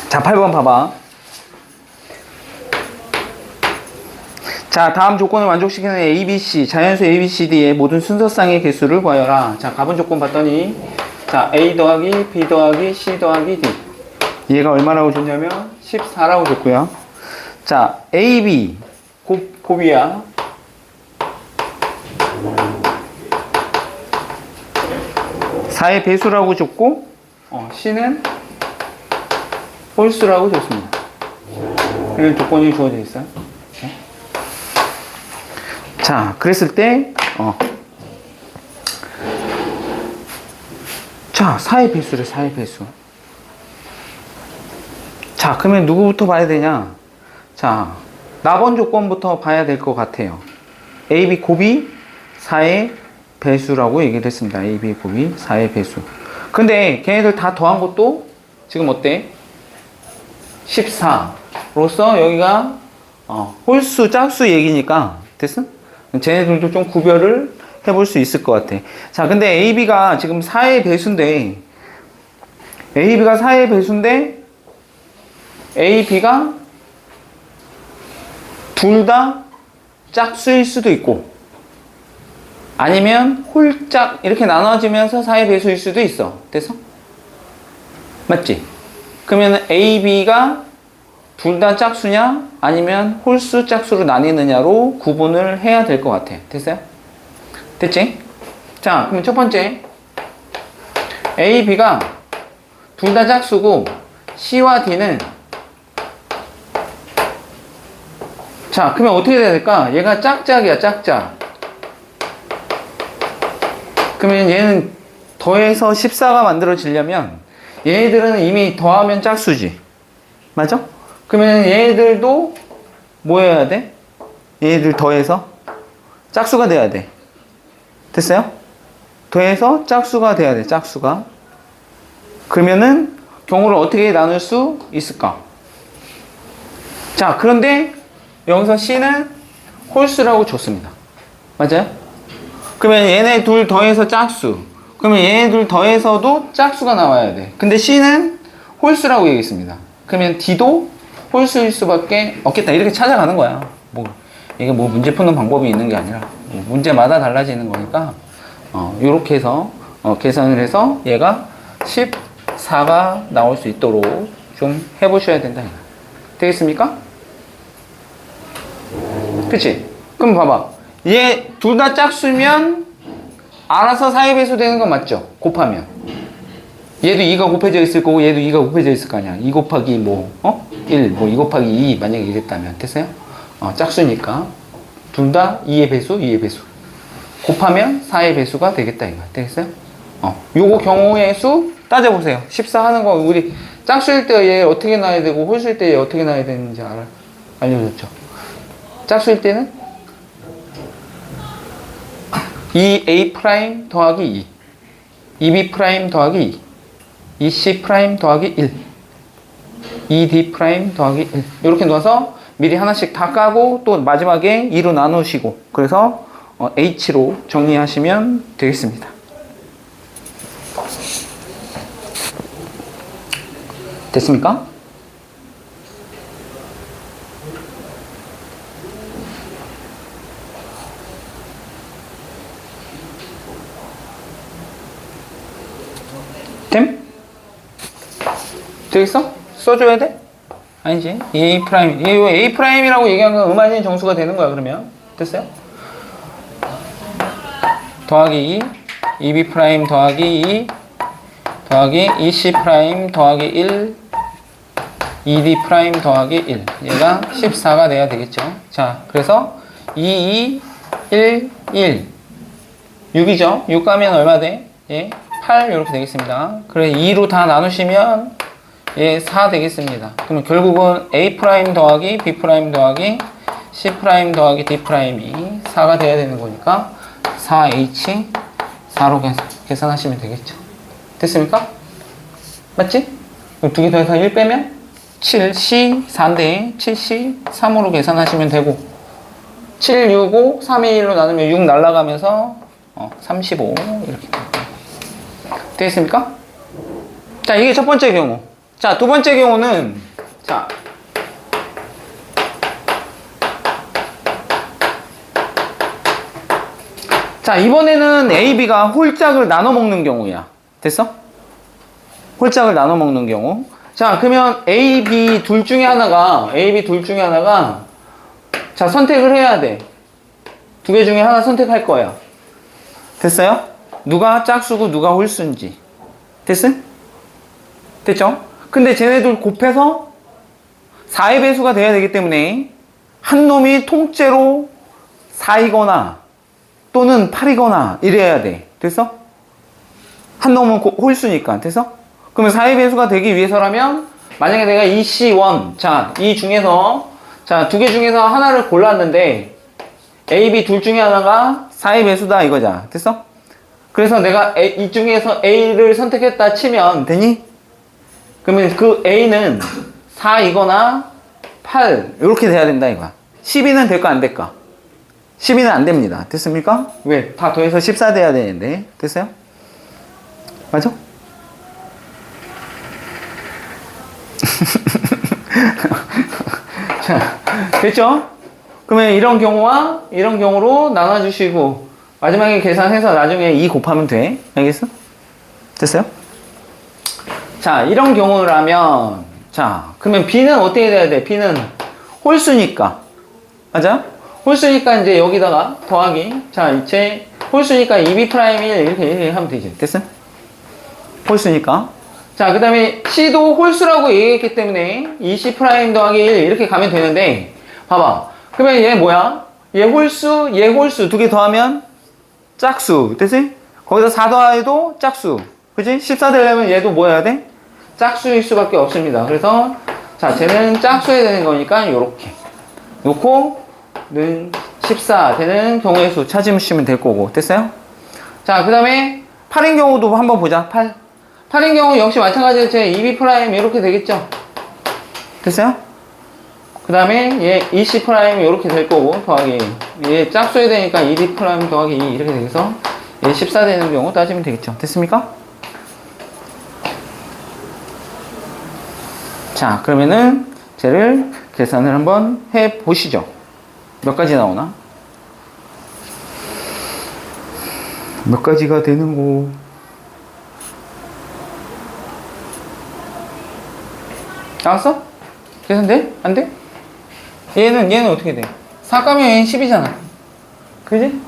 자, 8번 봐봐. 자, 다음 조건을 만족시키는 ABC, 자연수 ABCD의 모든 순서쌍의 개수를 구하여라. 자, 가분 조건 봤더니, 자, A 더하기 B 더하기 C 더하기 D. 얘가 얼마라고 줬냐면 14라고 줬고요. 자, AB, 곱이야. (4의) 배수라고 줬고, C는 홀수라고 줬습니다. 이런 조건이 주어져 있어요. 네. 자, 그랬을 때, 자, 4의 배수래, 4의 배수. 자, 그러면 누구부터 봐야 되냐? 자, 나번 조건부터 봐야 될 것 같아요. AB 곱이 4의 배수라고 얘기를 했습니다. AB 곱이 4의 배수. 근데 걔네들 다 더한 것도 지금 어때? 14로서 여기가 홀수, 짝수 얘기니까 됐어? 쟤네들도 좀 구별을 해볼 수 있을 것 같아. 자, 근데 AB가 지금 4의 배수인데 AB가 4의 배수인데 AB가 둘 다 짝수일 수도 있고 아니면 홀짝 이렇게 나눠지면서 4의 배수일 수도 있어. 됐어? 맞지? 그러면 AB가 둘 다 짝수냐 아니면 홀수 짝수로 나뉘느냐로 구분을 해야 될 것 같아. 됐어요? 됐지? 자, 그럼 첫 번째 AB가 둘 다 짝수고 C와 D는 자, 그러면 어떻게 해야 될까? 얘가 짝짝이야, 짝짝. 그러면 얘는 더해서 14가 만들어지려면 얘네들은 이미 더하면 짝수지. 맞아? 그러면 얘네들도 뭐 해야 돼? 얘네들 더해서 짝수가 돼야 돼. 됐어요? 더해서 짝수가 돼야 돼, 짝수가. 그러면은 경우를 어떻게 나눌 수 있을까? 자, 그런데 여기서 C는 홀수라고 줬습니다. 맞아요? 그러면 얘네 둘 더해서 짝수. 그러면 얘네 둘 더해서도 짝수가 나와야 돼. 근데 C는 홀수라고 얘기했습니다. 그러면 D도 홀수일 수밖에 없겠다. 이렇게 찾아가는 거야. 이게 문제 푸는 방법이 있는 게 아니라 문제마다 달라지는 거니까 요렇게 해서 계산을 해서 얘가 14가 나올 수 있도록 좀 해보셔야 된다. 되겠습니까? 그치? 그럼 봐봐. 얘 둘 다 짝수면 알아서 4의 배수 되는 거 맞죠? 곱하면. 얘도 2가 곱해져 있을 거고 얘도 2가 곱해져 있을 거 아니야. 2 곱하기 1, 2 곱하기 2 만약에 이랬다면. 됐어요? 짝수니까. 둘 다 2의 배수, 2의 배수. 곱하면 4의 배수가 되겠다 이거. 되겠어요? 요거 경우의 수 따져보세요. 14 하는 거 우리 짝수일 때 얘 어떻게 나야 되고 홀수일 때 얘 어떻게 나야 되는지 알려줬죠. 짝수일 때는 2A' 더하기 2 2B' 더하기 2 2C' 더하기 1 2D' 더하기 1 이렇게 놓아서 미리 하나씩 다 까고 또 마지막에 2로 나누시고 그래서 H로 정리하시면 되겠습니다. 됐습니까? 됨? 되겠어? 써줘야 돼? 아니지. A'. 이게 왜 A'이라고 얘기한 건 음화진 정수가 되는 거야, 그러면. 됐어요? 더하기 2, 2B' 더하기 2, 더하기 2C' 더하기 1, 2D' 더하기 1. 얘가 14가 돼야 되겠죠. 자, 그래서 2, 1, 1. 6이죠? 6 가면 얼마 돼? 예, 8 이렇게 되겠습니다. 그래 2로 다 나누시면 예, 4 되겠습니다. 그러면 결국은 A' 더하기 B' 더하기 C' 더하기 D'이 4가 돼야 되는 거니까 4H 4로 계산하시면 되겠죠. 됐습니까? 맞지? 그럼 두 개 더해서 1 빼면 7C 4인데 7C 3으로 계산하시면 되고 7, 6, 5, 3의 1로 나누면 6 날라가면서 35 이렇게 됩니다. 되겠습니까? 자, 이게 첫 번째 경우. 자, 두 번째 경우는, 자, 자, 이번에는 A, B가 홀짝을 나눠 먹는 경우야. 됐어? 홀짝을 나눠 먹는 경우. 자, 그러면 A, B 둘 중에 하나가, 자, 선택을 해야 돼. 두 개 중에 하나 선택할 거야. 됐어요? 누가 짝수고 누가 홀수인지. 됐어? 됐죠? 근데 쟤네들 곱해서 4의 배수가 돼야 되기 때문에 한 놈이 통째로 4이거나 또는 8이거나 이래야 돼. 됐어? 한 놈은 홀수니까. 됐어? 그러면 4의 배수가 되기 위해서라면 만약에 내가 이 C1 자, 이 중에서 자, 두 개 중에서 하나를 골랐는데 A, B 둘 중에 하나가 4의 배수다 이거잖아. 됐어? 그래서 내가 이 중에서 A를 선택했다 치면 되니? 그러면 그 A는 4이거나 8 이렇게 돼야 된다 이거야. 12는 될까 안 될까? 12는 안 됩니다. 됐습니까? 왜? 다 더해서 14 돼야 되는데. 됐어요? 맞아? 자, 됐죠? 그러면 이런 경우와 이런 경우로 나눠주시고 마지막에 계산해서 나중에 2 곱하면 돼. 알겠어? 됐어요? 자, 이런 경우라면 자, 그러면 B는 어떻게 돼야 돼? B는 홀수니까. 맞아? 홀수니까 이제 여기다가 더하기. 자, 이제 홀수니까 2B'1 이렇게 하면 되지. 됐어? 홀수니까. 자, 그 다음에 C도 홀수라고 얘기했기 때문에 2C' 더하기 1 이렇게 가면 되는데 봐봐. 그러면 얘 뭐야? 얘 홀수 두 개 더하면 짝수. 됐지? 거기다 4 더해도 짝수. 그치? 14 되려면 얘도 뭐 해야 돼? 짝수일 수밖에 없습니다. 그래서 자, 쟤는 짝수해야 되는 거니까 요렇게 놓고는 14 되는 경우의 수 찾으시면 될 거고. 됐어요? 자, 그 다음에 8인 경우도 한번 보자. 8인 경우 역시 마찬가지로 제 2B' 이렇게 되겠죠? 됐어요? 그 다음에 얘 2C' 이렇게 될 거고 더하기 얘 짝수해야 되니까 2B' 더하기 2 이렇게 되겠어. 얘 14 되는 경우 따지면 되겠죠? 됐습니까? 자, 그러면은 쟤를 계산을 한번 해 보시죠. 몇 가지 나오나? 몇 가지가 되는 거? 나왔어? 계산돼? 안 돼? 얘는 어떻게 돼? 4 까면 얘는 10이잖아. 그지?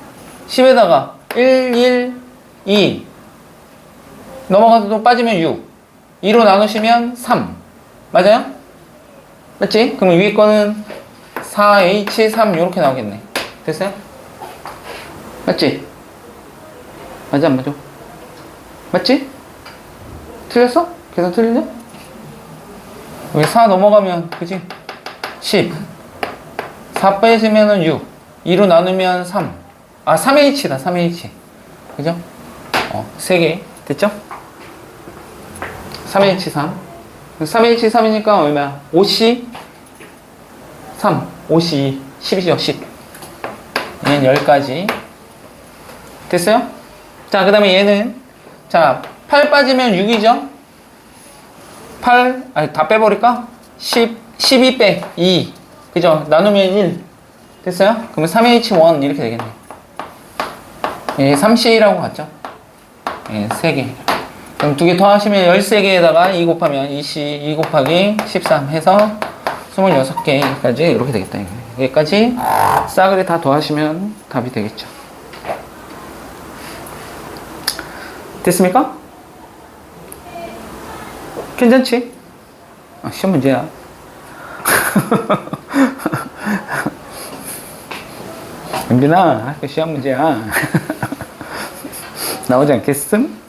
10에다가 1, 2 넘어가서 또 빠지면 6 2로 나누시면 3 맞아요? 맞지? 그럼 위에 거는 4H3 이렇게 나오겠네. 됐어요? 맞지? 맞아 안 맞아? 맞지? 틀렸어? 계산 틀리냐? 왜 4 넘어가면 그지? 10 4 빼시면은 6 2로 나누면 3 아 3H다 3H 그죠? 3개 됐죠? 3H3 3H3이니까 얼마야? 5C 3 5C 10이죠 10 얘는 10가지 됐어요? 자 그 다음에 얘는 자 8 빠지면 6이죠? 8 아니 다 빼버릴까? 12 빼 2 그죠? 나누면 1 됐어요? 그러면 3H1 이렇게 되겠네. 예, 3C라고 갔죠? 예, 3개. 그럼 2개 더하시면 13개에다가 2 곱하면 2C 2 곱하기 13 해서 26개까지 이렇게 되겠다. 여기까지 싸그리 다 더하시면 답이 되겠죠. 됐습니까? 괜찮지? 시험 문제야. 은빈아, 시험 문제야. 나오지 않겠음?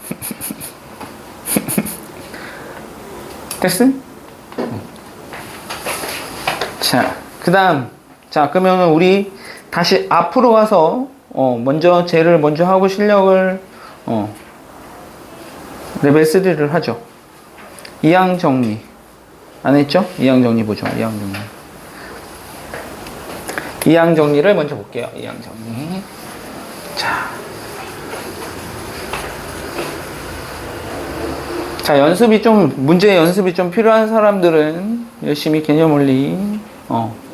됐음? 자, 그 다음. 자, 그러면 우리 다시 앞으로 가서, 먼저 쟤를 먼저 하고 실력을, 레벨 3를 하죠. 이항 정리. 안 했죠? 이항 정리 보죠. 이항 정리. 이항 정리를 먼저 볼게요. 이항 정리. 자. 자, 문제 연습이 좀 필요한 사람들은 열심히 개념 원리,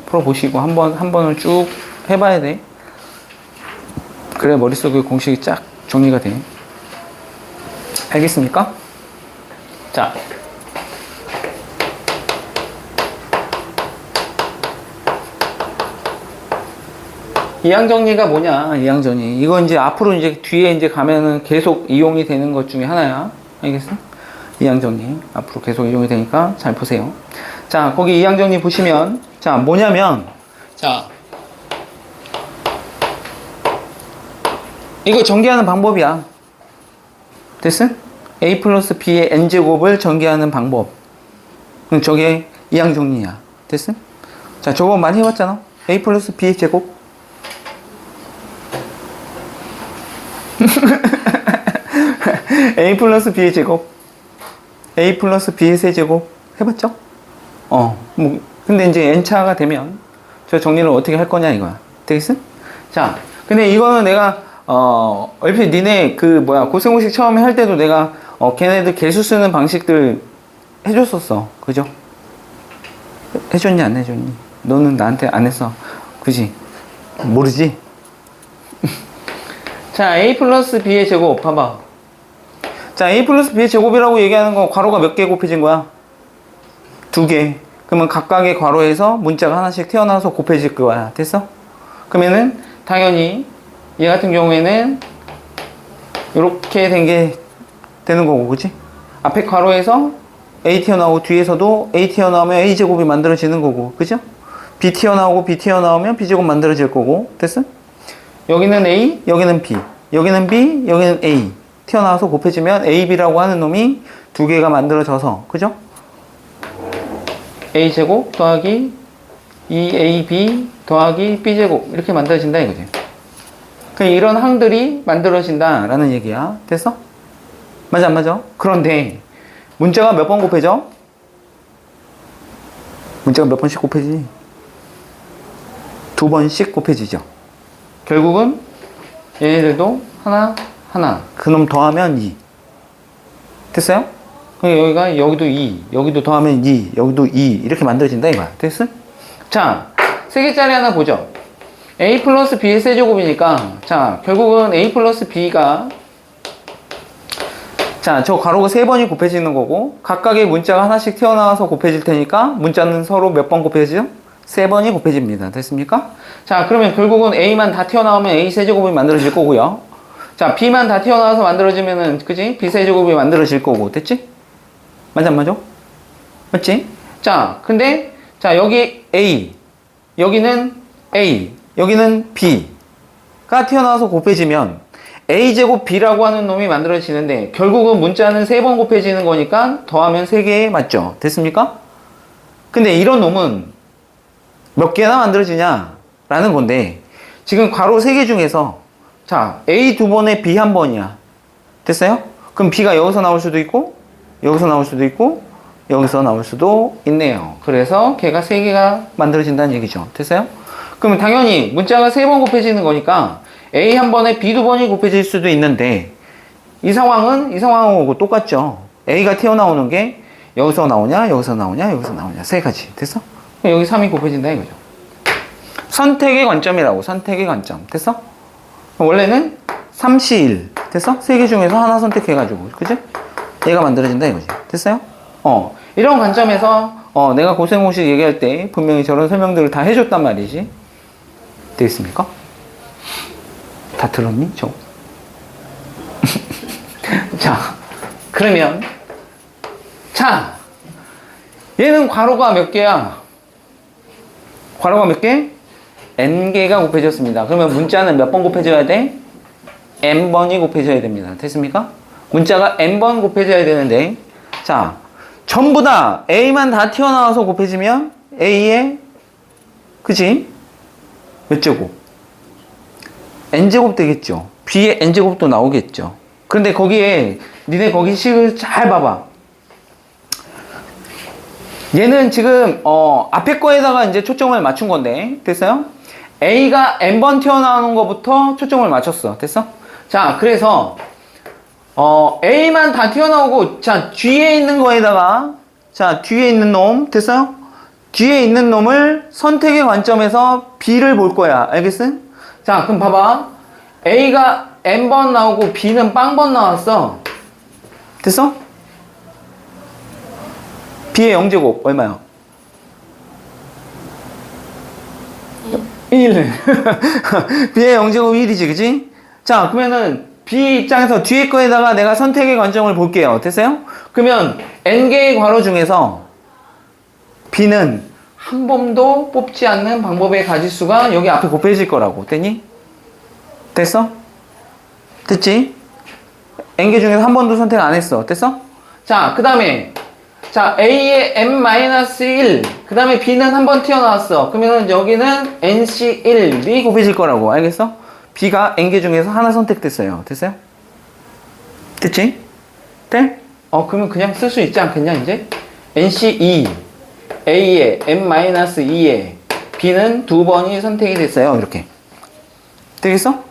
풀어보시고 한 번을 쭉 해봐야 돼. 그래 머릿속에 공식이 쫙 정리가 돼. 알겠습니까? 자. 이항정리가 뭐냐, 이항정리. 이거 이제 앞으로 이제 뒤에 이제 가면은 계속 이용이 되는 것 중에 하나야. 알겠어? 이항정리. 앞으로 계속 이용이 되니까 잘 보세요. 자, 거기 이항정리 보시면, 자, 뭐냐면, 자, 이거 전개하는 방법이야. 됐어? a 플러스 b의 n제곱을 전개하는 방법. 저게 이항정리야. 됐어? 자, 저거 많이 해봤잖아. a 플러스 b의 제곱. a 플러스 b의 제곱, a 플러스 b의 세제곱 해봤죠? 근데 이제 n차가 되면 저 정리를 어떻게 할 거냐 이거야. 되겠어? 자, 근데 이거는 내가 얼핏 니네 고생공식 처음에 할 때도 내가 걔네들 개수 쓰는 방식들 해줬었어. 그죠? 해줬니 안 해줬니? 너는 나한테 안 했어. 그지? 모르지? 자, a 플러스 b의 제곱 봐봐. 자, a 플러스 b의 제곱이라고 얘기하는 건 괄호가 몇 개 곱해진 거야? 2개. 그러면 각각의 괄호에서 문자가 하나씩 튀어나와서 곱해질 거야. 됐어? 그러면은 당연히 얘 같은 경우에는 이렇게 된 게 되는 거고, 그치? 앞에 괄호에서 a 튀어나오고 뒤에서도 a 튀어나오면 a 제곱이 만들어지는 거고, 그죠? b 튀어나오고 b 튀어나오면 b 제곱 만들어질 거고, 됐어? 여기는 A, 여기는 B, 여기는 B, 여기는 A 튀어나와서 곱해지면 AB라고 하는 놈이 2개가 만들어져서, 그죠? A제곱 더하기 2AB 더하기 B제곱 이렇게 만들어진다 이거지. 이런 항들이 만들어진다라는 얘기야. 됐어? 맞아 안 맞아? 그런데 문자가 몇 번 곱해져? 문자가 몇 번씩 곱해지니? 2번씩 곱해지죠. 결국은 얘네들도 하나 그놈 더하면 2 됐어요? 여기도 2 여기도 더하면 2 여기도 2 이렇게 만들어진다 이거야. 됐어? 자, 3개짜리 하나 보죠. a 플러스 b의 세제곱이니까 자, 결국은 a 플러스 b가 자, 저 괄호가 3번이 곱해지는 거고 각각의 문자가 하나씩 튀어나와서 곱해질 테니까 문자는 서로 몇 번 곱해지죠? 3번이 곱해집니다. 됐습니까? 자, 그러면 결국은 A만 다 튀어나오면 A 세제곱이 만들어질 거고요. 자, B만 다 튀어나와서 만들어지면은, 그지? B 세제곱이 만들어질 거고. 됐지? 맞아, 안 맞아? 맞지? 자, 근데, 자, 여기 A, 여기는 A, 여기는 B가 튀어나와서 곱해지면 A 제곱 B라고 하는 놈이 만들어지는데, 결국은 문자는 3번 곱해지는 거니까 더하면 3개 맞죠? 됐습니까? 근데 이런 놈은 몇 개나 만들어지냐 라는 건데 지금 괄호 3개 중에서 자, A 2번에 B 1번이야. 됐어요? 그럼 B가 여기서 나올 수도 있고 여기서 나올 수도 있고 여기서 나올 수도 있네요. 그래서 걔가 3개가 만들어진다는 얘기죠. 됐어요? 그러면 당연히 문자가 3번 곱해지는 거니까 A 1번에 B 2번이 곱해질 수도 있는데 이 상황하고 똑같죠. A가 튀어나오는 게 여기서 나오냐 여기서 나오냐 여기서 나오냐 3가지. 됐어? 여기 3이 곱해진다 이거죠. 선택의 관점이라고. 선택의 관점. 됐어? 원래는 3시 1 됐어? 3개 중에서 하나 선택해가지고 그치? 얘가 만들어진다 이거지. 됐어요? 이런 관점에서 내가 고생공식 얘기할 때 분명히 저런 설명들을 다 해줬단 말이지. 되겠습니까? 다 들었니? 자, 그러면 자, 얘는 괄호가 몇 개야? 괄호가 몇 개? n개가 곱해졌습니다. 그러면 문자는 몇 번 곱해져야 돼? n번이 곱해져야 됩니다. 됐습니까? 문자가 n번 곱해져야 되는데 자, 전부 다 a만 다 튀어나와서 곱해지면 a의 그치? 몇 제곱? n제곱 되겠죠. b의 n제곱도 나오겠죠. 그런데 거기에 니네 거기 식을 잘 봐봐. 얘는 지금 앞에 거에다가 이제 초점을 맞춘 건데 됐어요? A가 n번 튀어나오는 것부터 초점을 맞췄어. 됐어? 자, 그래서 A만 다 튀어나오고, 자, 뒤에 있는 거에다가, 자, 뒤에 있는 놈, 됐어요? 뒤에 있는 놈을 선택의 관점에서 B를 볼 거야. 알겠어? 자, 그럼 봐봐. A가 N번 나오고 B는 빵번 나왔어. 됐어? B의 0제곱 얼마야? 1. B의 0제곱 1이지, 그지? 자, 그러면은 B 입장에서 뒤에 거에다가 내가 선택의 관점을 볼게요. 됐어요? 그러면 N개의 괄호 중에서 B는 한 번도 뽑지 않는 방법의 가지수가 여기 앞에 곱해질 거라고. 됐니? 됐어? 됐지? N개 중에서 한 번도 선택 안 했어. 됐어? 자, 그 다음에 자, A의 n-1, 그 다음에 B는 한 번 튀어나왔어. 그러면 여기는 NC1이 곱해질 거라고. 알겠어? B가 N개 중에서 하나 선택됐어요. 됐어요? 됐지? 돼? 그러면 그냥 쓸 수 있지 않겠냐, 이제? NC2, A의 n-2에 B는 두 번이 선택이 됐어요. 이렇게. 되겠어?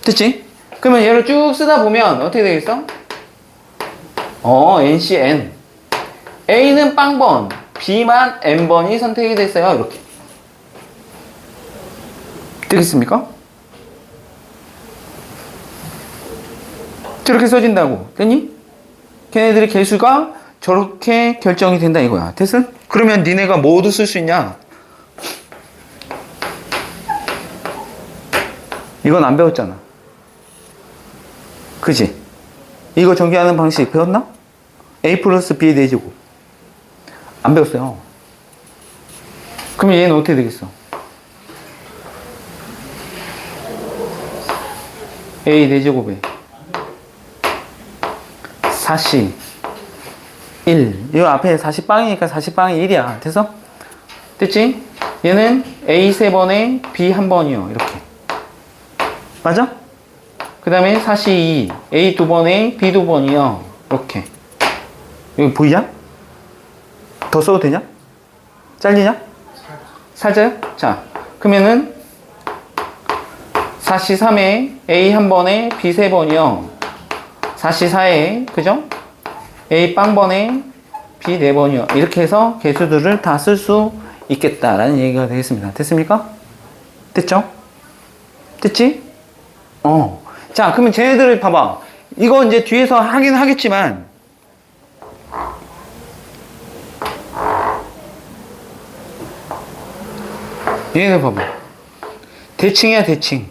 됐지? 그러면 얘를 쭉 쓰다 보면 어떻게 되겠어? NCN. A는 빵번, B만 N번이 선택이 됐어요. 이렇게. 되겠습니까? 저렇게 써진다고. 됐니? 걔네들의 개수가 저렇게 결정이 된다 이거야. 됐어? 그러면 니네가 모두 쓸 수 있냐? 이건 안 배웠잖아. 그지? 이거 전개하는 방식 배웠나? A 플러스 B 내제곱. 안 배웠어요. 그럼 얘는 어떻게 되겠어? A 내제곱에 4C 1. 이 앞에 40빵이니까 40빵이 1이야. 됐어? 됐지? 얘는 A 3번에 B 1번이요. 이렇게. 맞아? 그 다음에 4C 2. A 2번에 B 2번이요. 이렇게. 여기 보이냐? 더 써도 되냐? 잘리냐? 살짝요? 자, 그러면은 4C 3에 A 1번에 B 3번이요. 4C 4에, 그죠? A 빵번에 B 4번이요. 이렇게 해서 개수들을 다 쓸 수 있겠다라는 얘기가 되겠습니다. 됐습니까? 됐죠? 됐지? 자, 그러면 쟤네들을 봐봐. 이거 이제 뒤에서 하긴 하겠지만, 얘네들 봐봐. 대칭이야, 대칭.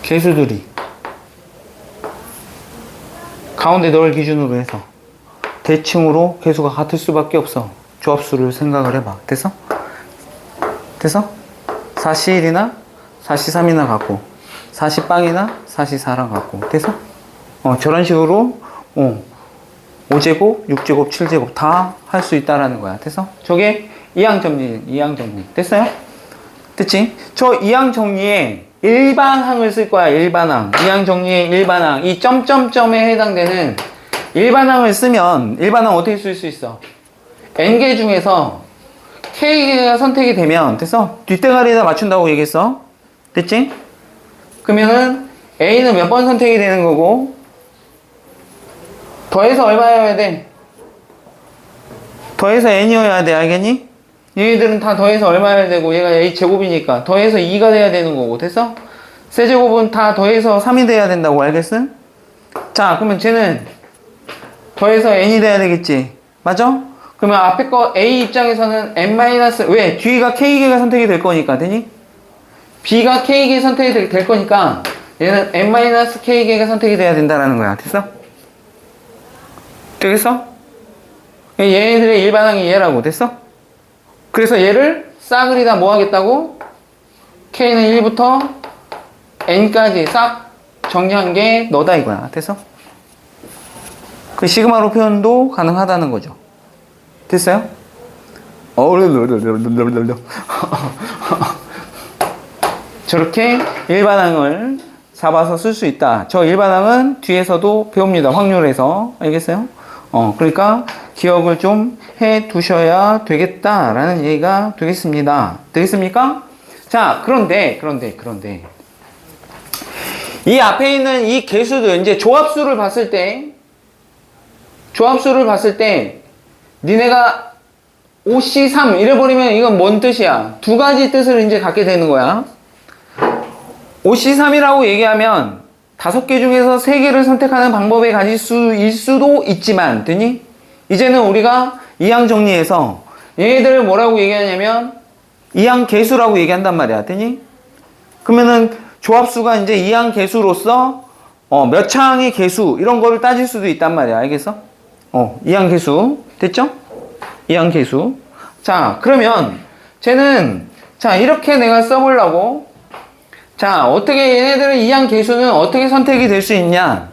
개수들이. 가운데 널 기준으로 해서. 대칭으로 개수가 같을 수밖에 없어. 조합수를 생각을 해봐. 됐어? 됐어? 4C1이나 4C3이나 같고, 4C빵이나 4C4랑 같고. 됐어? 저런 식으로, 5제곱, 6제곱, 7제곱 다 할 수 있다라는 거야. 됐어? 저게 이항 정리, 이항 정리. 됐어요? 됐지? 저 이항 정리에 일반항을 쓸 거야, 일반항. 이항 정리의 일반항. 이 점점점에 해당되는 일반항을 쓰면, 일반항 어떻게 쓸 수 있어? N개 중에서 K개가 선택이 되면, 됐어? 뒷대가리에다 맞춘다고 얘기했어. 됐지? 그러면은 A는 몇 번 선택이 되는 거고, 더해서 얼마여야 돼? 더해서 N이어야 돼, 알겠니? 얘들은 다 더해서 얼마여야 되고, 얘가 A 제곱이니까 더해서 2가 돼야 되는 거고. 됐어? 세제곱은 다 더해서 3이 돼야 된다고. 알겠어? 자, 그러면 쟤는 더해서 N이 돼야 되겠지. 맞아? 그러면 앞에 거 A 입장에서는 N-, 왜? 뒤가 K개가 선택이 될 거니까. 되니? B가 K개 선택이 될 거니까 얘는 N-K개가 선택이 돼야 된다라는 거야. 됐어? 되겠어? 얘네들의 일반항이 얘라고. 됐어? 그래서 얘를 싹을 다 뭐 하겠다고? K는 1부터 N까지 싹 정리한 게 너다 이거야. 됐어? 그 시그마로 표현도 가능하다는 거죠. 됐어요? 저렇게 일반항을 잡아서 쓸 수 있다. 저 일반항은 뒤에서도 배웁니다. 확률에서. 알겠어요? 그러니까 기억을 좀 해 두셔야 되겠다라는 얘기가 되겠습니다. 되겠습니까? 자, 그런데 이 앞에 있는 이 개수들, 이제 조합수를 봤을 때, 니네가 OC3 이래버리면 이건 뭔 뜻이야? 두 가지 뜻을 이제 갖게 되는 거야. OC3이라고 얘기하면 5개 중에서 3개를 선택하는 방법의 가지수일 수도 있지만, 되니? 이제는 우리가 이항 정리해서 얘네들을 뭐라고 얘기하냐면 이항 개수라고 얘기한단 말이야. 되니? 그러면은 조합수가 이제 이항 개수로서 몇 창의 개수 이런 거를 따질 수도 있단 말이야. 알겠어? 이항 개수. 됐죠? 이항 개수. 자, 그러면 쟤는 자, 이렇게 내가 써보려고 자, 어떻게 얘네들은 이항 개수는 어떻게 선택이 될 수 있냐?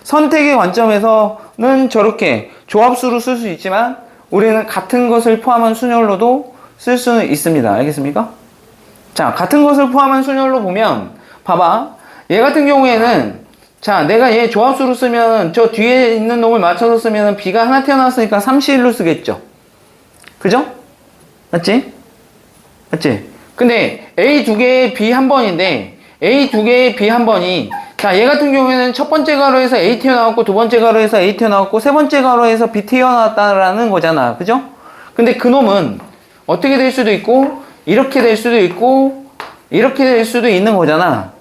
선택의 관점에서는 저렇게 조합수로 쓸 수 있지만 우리는 같은 것을 포함한 순열로도 쓸 수는 있습니다. 알겠습니까? 자, 같은 것을 포함한 순열로 보면 봐봐. 얘 같은 경우에는 자, 내가 얘 조합수로 쓰면 저 뒤에 있는 놈을 맞춰서 쓰면 B가 하나 태어났으니까 3C1로 쓰겠죠. 그죠? 맞지? 맞지? 근데 A 두 개에 B 한 번인데 A 두 개에 B 한 번이 자, 얘 같은 경우에는 첫 번째 가로에서 A 튀어나왔고 두 번째 가로에서 A 튀어나왔고 세 번째 가로에서 B 튀어나왔다라는 거잖아. 그죠? 근데 그 놈은 어떻게 될 수도 있고 이렇게 될 수도 있고 이렇게 될 수도 있는 거잖아.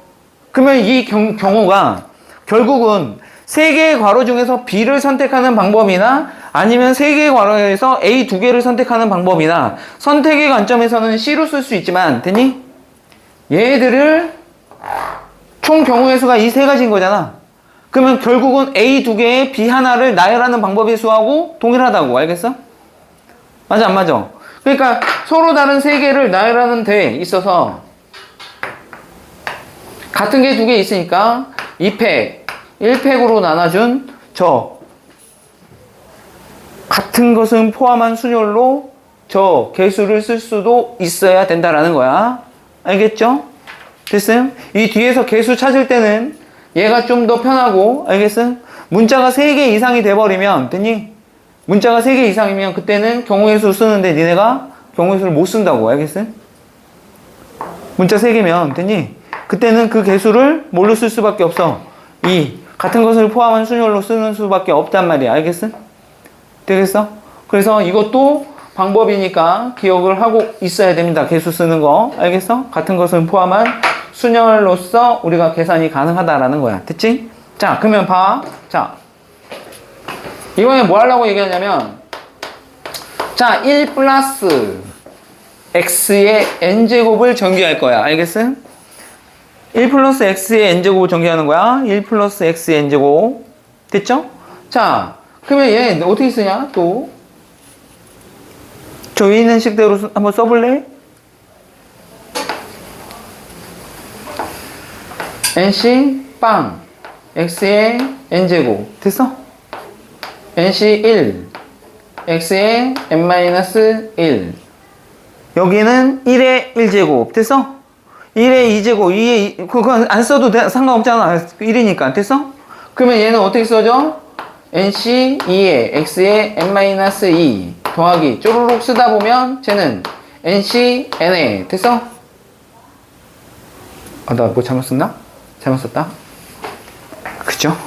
그러면 이 경우가 결국은 3개의 괄호 중에서 B를 선택하는 방법이나 아니면 3개의 괄호에서 A 2개를 선택하는 방법이나 선택의 관점에서는 C로 쓸 수 있지만 되니? 얘들을 총 경우의 수가 이 3가지인 거잖아. 그러면 결국은 A 2개에 B 하나를 나열하는 방법의 수하고 동일하다고. 알겠어? 맞아 안 맞아? 그러니까 서로 다른 3개를 나열하는 데 있어서 같은 게 2개 있으니까 2팩, 1팩으로 나눠준 저 같은 것은 포함한 순열로 저 개수를 쓸 수도 있어야 된다라는 거야. 알겠죠? 됐어요? 이 뒤에서 개수 찾을 때는 얘가 좀 더 편하고, 알겠어요? 문자가 3개 이상이 돼버리면, 됐니? 문자가 3개 이상이면 그때는 경우의 수 쓰는데 니네가 경우의 수를 못 쓴다고. 알겠어요? 문자 3개면, 됐니? 그때는 그 개수를 뭘로 쓸 수밖에 없어? 이 같은 것을 포함한 순열로 쓰는 수밖에 없단 말이야. 알겠어? 되겠어? 그래서 이것도 방법이니까 기억을 하고 있어야 됩니다. 개수 쓰는 거. 알겠어? 같은 것을 포함한 순열로서 우리가 계산이 가능하다라는 거야. 됐지? 자, 그러면 봐. 자, 이번에 뭐 하려고 얘기하냐면 자, 1 플러스 x의 n제곱을 전개할 거야. 알겠어? 1 플러스 x의 n제곱을 전개하는 거야. 1 플러스 x의 n제곱. 됐죠? 자, 그러면 얘 어떻게 쓰냐? 또 저 위에 있는 식대로 한번 써볼래? nc 빵 x의 n제곱. 됐어? nc 1 x의 n-1 여기는 1의 1제곱. 됐어? 1의 2제곱, 2의 그거 안 써도 상관없잖아. 1이니까. 됐어? 그러면 얘는 어떻게 써져? nc 2의 x의 n-2 더하기 쪼르륵 쓰다 보면 쟤는 nc n에. 됐어? 아, 나 뭐 잘못 썼나? 잘못 썼다? 그죠?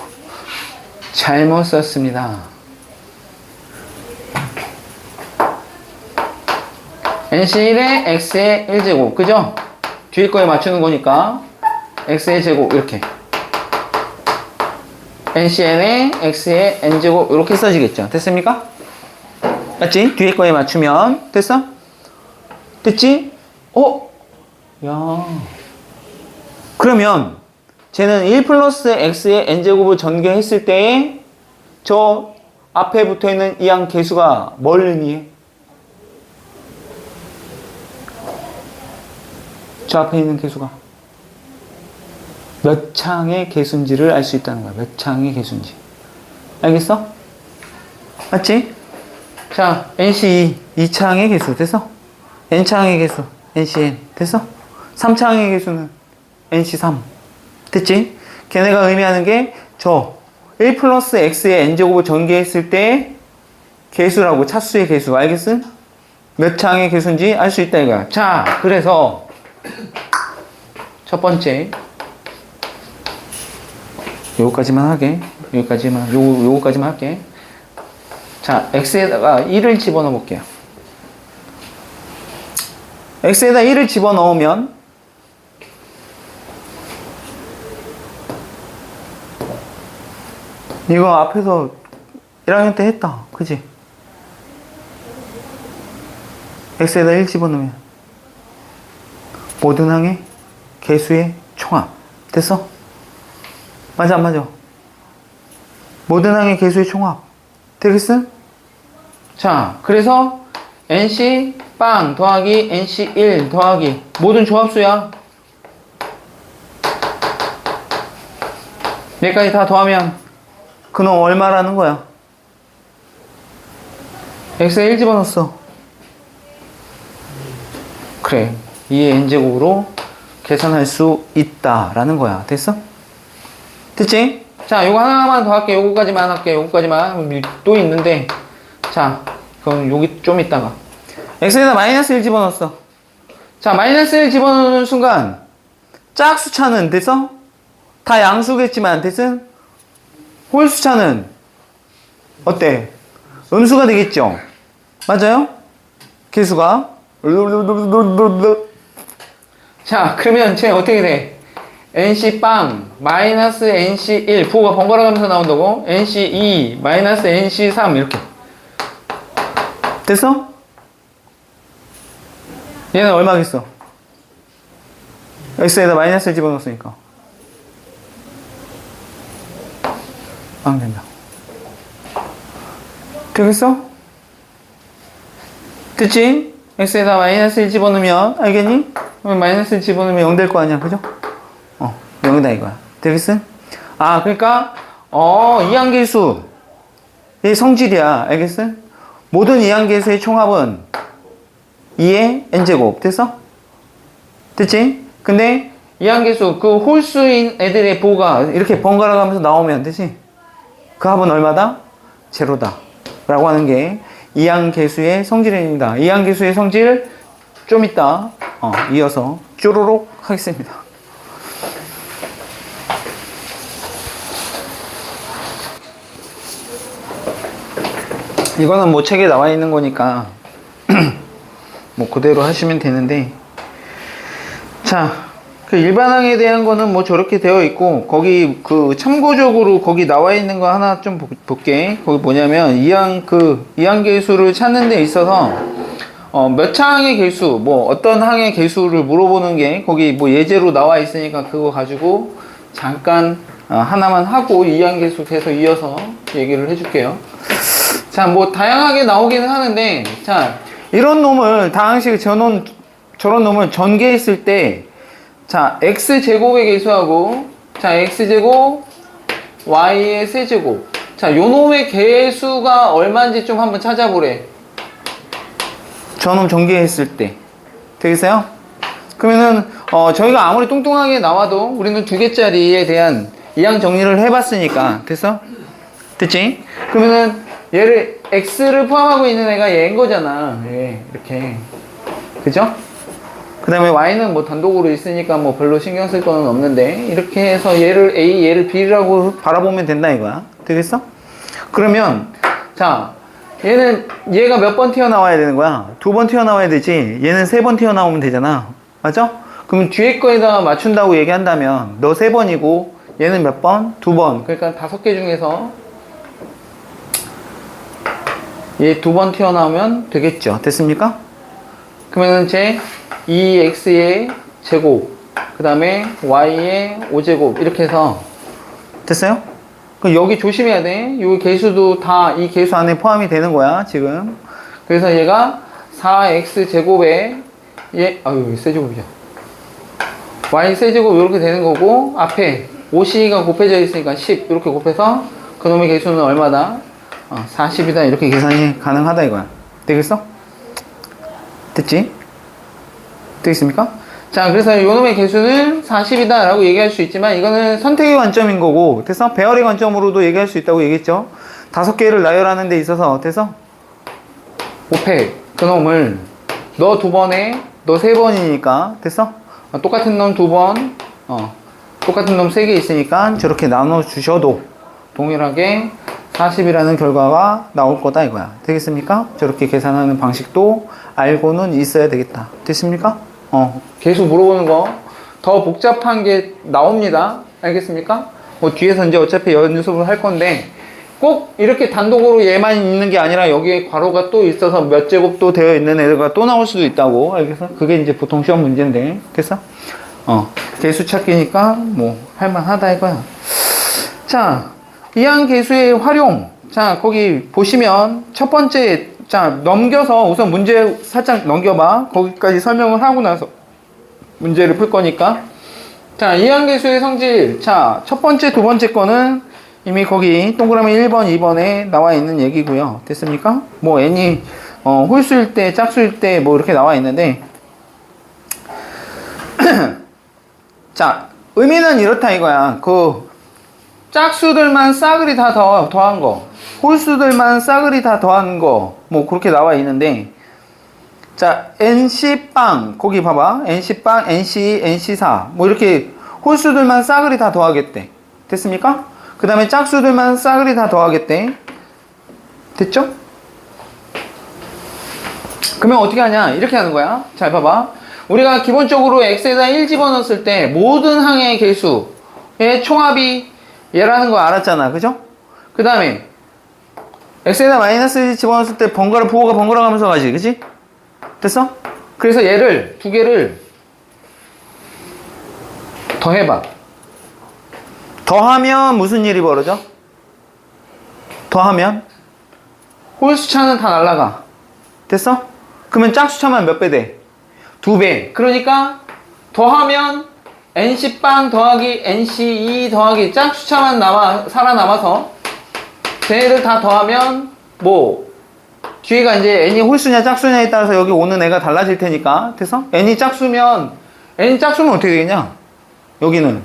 잘못 썼습니다. nc1의 x의 1제곱. 그죠? 뒤에 거에 맞추는 거니까 x의 제곱 이렇게 ncn의 x의 n제곱 이렇게 써지겠죠. 됐습니까? 맞지? 뒤에 거에 맞추면 됐어? 됐지? 야. 그러면 쟤는 1 플러스 x의 n제곱을 전개했을 때에 저 앞에 붙어있는 이항 개수가 뭘 의미해? 저 앞에 있는 개수가 몇 창의 개수인지를 알 수 있다는 거야. 몇 창의 개수인지. 알겠어? 맞지? 자, NC 2창의 개수. 됐어? N창의 개수. NCN. 됐어? 3창의 개수는 NC3. 됐지? 걔네가 의미하는 게 저 1 플러스 x의 n제곱을 전개했을 때 개수라고. 차수의 개수. 알겠어? 몇 창의 개수인지 알 수 있다 이거야. 자, 그래서 첫 번째 요거까지만 하게. 여기까지만, 요거까지만 할게. 자, x에다가 1을 집어넣어 볼게요. x에다 1을 집어넣으면 이거 앞에서 1학년 때 했다. 그지? x에다 1 집어넣으면 모든 항의 개수의 총합. 됐어? 맞아, 안 맞아? 모든 항의 개수의 총합. 되겠어? 자, 그래서 nc 빵 더하기 nc 1 더하기 모든 조합수야. 여기까지 다 더하면 그놈 얼마라는 거야? x에 1 집어넣었어. 그래, 2의 n제곱으로 계산할 수 있다라는 거야. 됐어? 됐지? 자, 요거 하나만 더 할게. 요거까지만 할게. 요거까지만. 또 있는데. 자, 그럼 여기 좀 있다가. x에다 마이너스 1 집어넣었어. 자, 마이너스 1 집어넣는 순간 짝수차는 됐어? 다 양수겠지만 됐어? 홀수차는 어때? 음수가 되겠죠? 맞아요? 개수가. 자, 그러면 쟤 어떻게 돼? nc 빵 마이너스 nc 1 부호가 번갈아 가면서 나온다고. nc 2 마이너스 nc 3 이렇게 됐어? 얘는 얼마겠어? x에다 마이너스를 집어넣었으니까 빵 된다. 되겠어? 됐지? x에다 마이너스를 집어넣으면 알겠니? 그러면 마이너스를 집어넣으면 0 될 거 아니야, 그죠? 0이다 이거야. 되겠어? 아, 그러니까 이항계수 의 성질이야. 알겠어? 모든 이항계수의 총합은 2의 n제곱. 됐어? 됐지? 근데 이항계수 그 홀수인 애들의 부호가 이렇게 번갈아 가면서 나오면 되지? 그 합은 얼마다? 제로다 라고 하는 게 이항계수의 성질입니다. 이항계수의 성질 좀 이따 이어서 쪼로록 하겠습니다. 이거는 뭐 책에 나와 있는 거니까 뭐 그대로 하시면 되는데, 자, 그 일반항에 대한 거는 뭐 저렇게 되어 있고, 거기 그 참고적으로 거기 나와 있는 거 하나 좀 볼게. 거기 뭐냐면 이항 계수를 찾는 데 있어서 몇 차항의 계수, 뭐 어떤 항의 계수를 물어보는 게 거기 뭐 예제로 나와 있으니까 그거 가지고 잠깐 하나만 하고 이항 계수 돼서 이어서 얘기를 해줄게요. 자, 뭐 다양하게 나오기는 하는데, 자, 이런 놈을 다항식 저런 놈을 전개했을 때, 자, x제곱의 계수하고, 자, x제곱 y의 세제곱. 자, 요 놈의 계수가 얼마인지 좀 한번 찾아보래. 저놈 전개했을 때. 되겠어요? 그러면은 저희가 아무리 뚱뚱하게 나와도 우리는 2개짜리에 대한 이항 정리를 해봤으니까. 됐어? 됐지? 그러면은 얘를 x를 포함하고 있는 애가 얘인 거잖아. 예, 이렇게. 그죠? 그 다음에 y는 뭐 단독으로 있으니까 뭐 별로 신경 쓸 거는 없는데, 이렇게 해서 얘를 a, 얘를 b라고 바라보면 된다 이거야. 되겠어? 그러면 자, 얘가 몇 번 튀어나와야 되는 거야? 2번 튀어나와야 되지. 얘는 3번 튀어나오면 되잖아. 맞아? 그럼 뒤에 거에다 맞춘다고 얘기한다면 너 3번이고 얘는 몇 번? 2번. 그러니까 5개 중에서 얘 2번 튀어나오면 되겠죠. 됐습니까? 그러면은 제 2x의 제곱, 그 다음에 y의 5제곱 이렇게 해서 됐어요? 그럼 여기 조심해야 돼. 이 계수도 다 이 계수 안에 포함이 되는 거야 지금. 그래서 얘가 4x 제곱에 세제곱이죠. y 세제곱 이렇게 되는 거고, 앞에 5c가 곱해져 있으니까 10 이렇게 곱해서 그놈의 계수는 얼마다? 40이다 이렇게 계산이 가능하다 이거야. 되겠어? 됐지? 되겠습니까? 자, 그래서 요놈의 개수는 40이다 라고 얘기할 수 있지만, 이거는 선택의 관점인 거고, 됐어? 배열의 관점으로도 얘기할 수 있다고 얘기했죠. 5개를 나열하는 데 있어서, 됐어? 곱해 그놈을 너 2번에 너 3번이니까, 됐어? 똑같은 놈 2번, 똑같은 놈 3개 있으니까 저렇게 나눠 주셔도 동일하게 40이라는 결과가 나올 거다 이거야. 되겠습니까? 저렇게 계산하는 방식도 알고는 있어야 되겠다. 됐습니까? 계속 물어보는 거 더 복잡한 게 나옵니다. 알겠습니까? 뭐 뒤에서 이제 어차피 연습을 할 건데 꼭 이렇게 단독으로 얘만 있는 게 아니라 여기에 괄호가 또 있어서 몇 제곱도 되어 있는 애가 또 나올 수도 있다고. 알겠어? 그게 이제 보통 시험 문제인데. 됐어? 개수 찾기니까 뭐 할만하다 이거야. 자, 이항계수의 활용. 자, 거기 보시면 첫 번째, 자, 넘겨서 우선 문제 살짝 넘겨봐. 거기까지 설명을 하고 나서 문제를 풀 거니까. 자, 이항계수의 성질. 자, 첫 번째, 두 번째 거는 이미 거기 동그라미 1번, 2번에 나와 있는 얘기고요. 됐습니까? 뭐 n이 홀수일 때, 짝수일 때 뭐 이렇게 나와 있는데 자, 의미는 이렇다 이거야. 그 짝수들만 싸그리 다 더한 거, 홀수들만 싸그리 다 더한 거, 뭐 그렇게 나와 있는데, 자, NC빵 거기 봐봐. NC빵, NC, NC4 뭐 이렇게 홀수들만 싸그리 다 더하겠대. 됐습니까? 그 다음에 짝수들만 싸그리 다 더하겠대. 됐죠? 그러면 어떻게 하냐? 이렇게 하는 거야. 잘 봐봐. 우리가 기본적으로 x에다 1 집어넣었을 때 모든 항의 개수의 총합이 얘라는 거 알았잖아. 그죠? 그 다음에 x에다 마이너스 1 집어넣었을 때 부호가 번갈아 가면서 가지. 그치? 됐어? 그래서 얘를 두 개를 더해봐. 더하면 무슨 일이 벌어져? 더하면 홀수차는 다 날라가. 됐어? 그러면 짝수차만 몇 배 돼? 2배. 그러니까 더하면 NC빵 더하기 NC2 더하기 짝수차만 살아남아서 쟤를 다 더하면 뭐 뒤에가 이제 n이 홀수냐 짝수냐에 따라서 여기 오는 애가 달라질 테니까. 됐어? n이 짝수면 어떻게 되겠냐? 여기는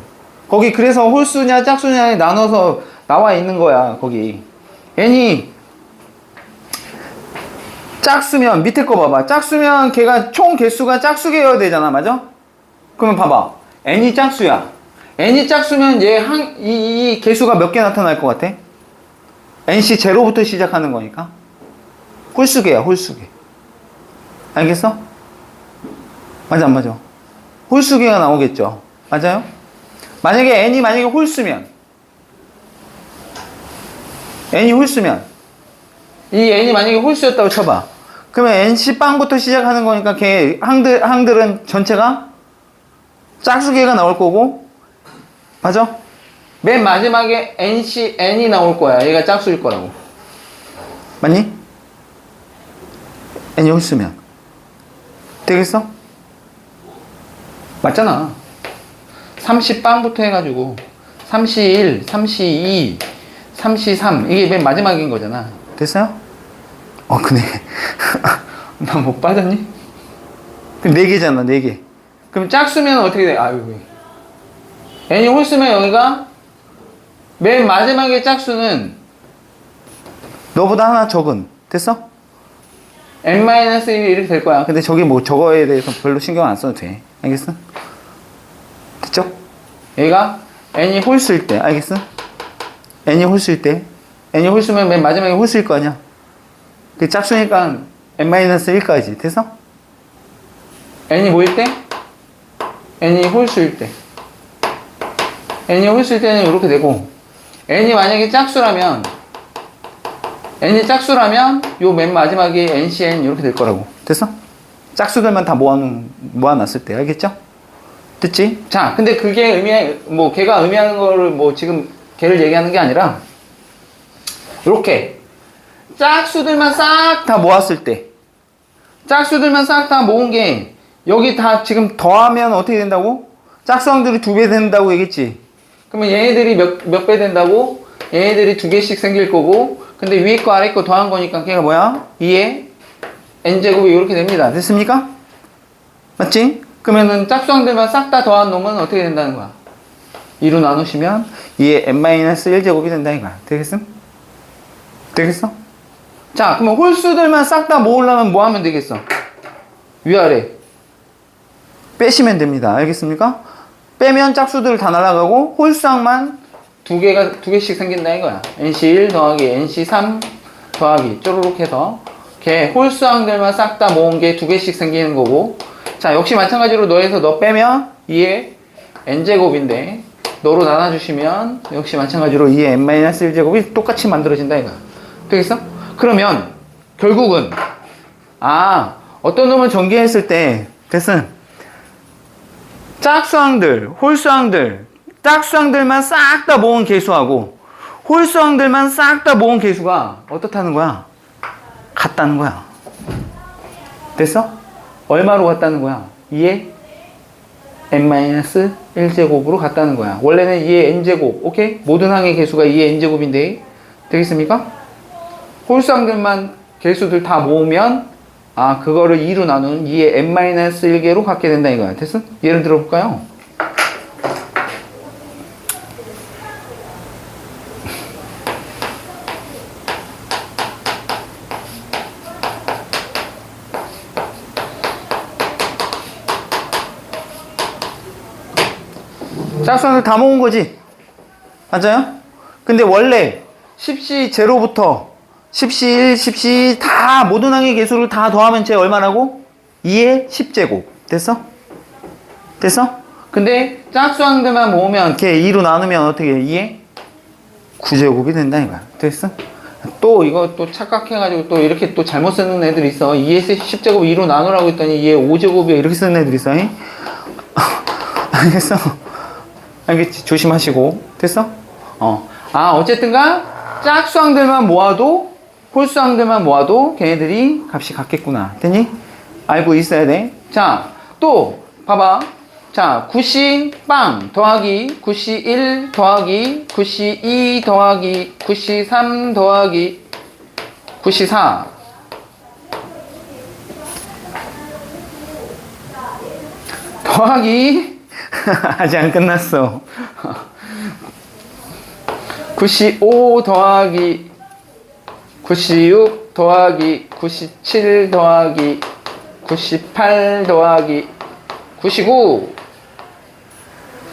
거기 그래서 홀수냐 짝수냐에 나눠서 나와 있는 거야. 거기 n이 짝수면 밑에 거 봐봐. 짝수면 걔가 총 개수가 짝수개여야 되잖아. 맞아? 그러면 봐봐. n이 짝수야. n이 짝수면 이 개수가 몇 개 나타날 것 같아? nc 제로부터 시작하는 거니까 홀수개야. 홀수개. 알겠어? 맞아 안 맞아? 홀수개가 나오겠죠. 맞아요? 만약에 n이 홀수면 이 n이 만약에 홀수였다고 쳐봐. 그러면 NC빵부터 시작하는 거니까 걔 항들은 전체가 짝수개가 나올 거고, 맞아? 맨 마지막에 n이 나올 거야. 얘가 짝수일 거라고. 맞니? n이 홀수면 되겠어? 맞잖아. 30빵부터 해가지고 31, 32, 33 이게 맨 마지막인 거잖아. 됐어요? 그네. 나 못 빠졌니? 그럼 4개잖아, 4개. 그럼 짝수면 어떻게 돼? 아유, n이 홀수면 여기가 맨 마지막에 짝수는 너보다 하나 적은. 됐어? n-1이 이렇게 될 거야. 근데 저게 뭐 저거에 대해서 별로 신경 안 써도 돼. 알겠어? 됐죠? 얘가 n이 홀수일 때. 알겠어? n이 홀수일 때. n이 홀수면 맨 마지막에 홀수일 거 아니야. 그 짝수니까 n-1까지. 됐어? n이 뭐일 때? n이 홀수일 때. n이 홀수일 때는 이렇게 되고, n이 만약에 짝수라면 요 맨 마지막에 ncn 이렇게 될 거라고. 됐어? 짝수들만 다 모아놨을 때. 알겠죠? 됐지? 자, 근데 그게 걔가 의미하는 거를 지금 걔를 얘기하는 게 아니라, 이렇게 짝수들만 싹 다 모았을 때, 짝수들만 싹 다 모은 게 여기 다 지금 더하면 어떻게 된다고? 짝수항들이 2배 된다고 얘기했지. 그러면 얘네들이 몇 배 된다고? 얘네들이 2개씩 생길 거고, 근데 위에 거 아래 거 더한 거니까 걔가 뭐야? 2에 n제곱이 이렇게 됩니다. 됐습니까? 맞지? 그러면은 짝수항들만 싹 다 더한 놈은 어떻게 된다는 거야? 2로 나누시면 2에 n-1제곱이 된다 이거야. 되겠음? 되겠어? 자, 그러면 홀수들만 싹 다 모으려면 뭐 하면 되겠어? 위아래 빼시면 됩니다. 알겠습니까? 빼면 짝수들 다 날아가고 홀수항만 두 개씩 생긴다 이거야. NC1 더하기 NC3 더하기 쪼르륵 해서 걔 홀수항들만 싹 다 모은 게 두 개씩 생기는 거고. 자, 역시 마찬가지로 너에서 너 빼면 2의 n제곱인데 너로 나눠주시면 역시 마찬가지로 2의 n-1제곱이 똑같이 만들어진다 이거야. 되겠어? 그러면 결국은 어떤 놈을 전개했을 때 됐어. 짝수항들, 홀수항들, 짝수항들만 싹 다 모은 개수하고 홀수항들만 싹 다 모은 개수가 어떻다는 거야? 같다는 거야. 됐어? 얼마로 같다는 거야? 2의 n-1제곱으로 같다는 거야. 원래는 2의 n제곱, 오케이? 모든 항의 개수가 2의 n제곱인데 되겠습니까? 홀수항들만 개수들 다 모으면 그거를 2로 나눈 2의 n-1개로 갖게 된다 이거야. 됐어? 예를 들어 볼까요? 짝수항들 다 모은 거지? 맞아요? 근데 원래 10시 제로부터 10시 1, 10시 다 모든 항의 개수를 다 더하면 쟤 얼마라고? 2의 10제곱. 됐어? 됐어? 근데 짝수항들만 모으면 걔 2로 나누면 어떻게 해? 2의 9제곱이 된다 이거야. 됐어? 또 이거 또 착각해가지고 또 이렇게 또 잘못 쓰는 애들 있어. 2의 10제곱 2로 나누라고 했더니 2의 5제곱이야 이렇게 쓰는 애들 있어. 알겠어? 알겠지? 조심하시고. 됐어? 어쨌든가 짝수항들만 모아도 홀수항들만 모아도 걔네들이 값이 같겠구나. 됐니? 알고 있어야 돼. 자, 또 봐봐. 자, 9시 빵 더하기 9시 1 더하기 9시 2 더하기 9시 3 더하기 9시 4 더하기 아직 안 끝났어. 9시 5 더하기 9시 6 더하기 9시 7 더하기 9시 8 더하기 9시 9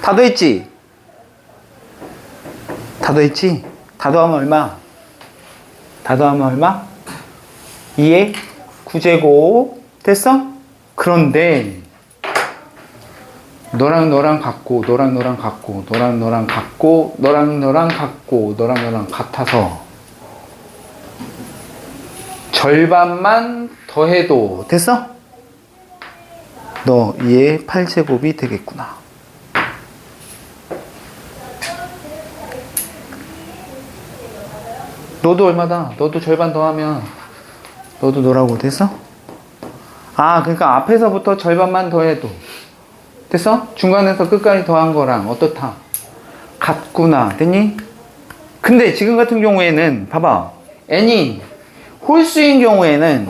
다 더했지? 다 더했지? 다 더하면 얼마? 다 더하면 얼마? 2의 9제곱 됐어? 그런데 너랑 너랑 같고 너랑 너랑 같고 너랑 너랑 같고 너랑 너랑 같고 너랑 너랑 같아서 절반만 더해도 됐어? 너 2의 8제곱이 되겠구나. 너도 얼마다? 너도 절반 더하면 너도 너라고. 됐어? 그러니까 앞에서부터 절반만 더해도 됐어? 중간에서 끝까지 더한 거랑 어떻다? 같구나. 됐니? 근데 지금 같은 경우에는 봐봐. n이 홀수인 경우에는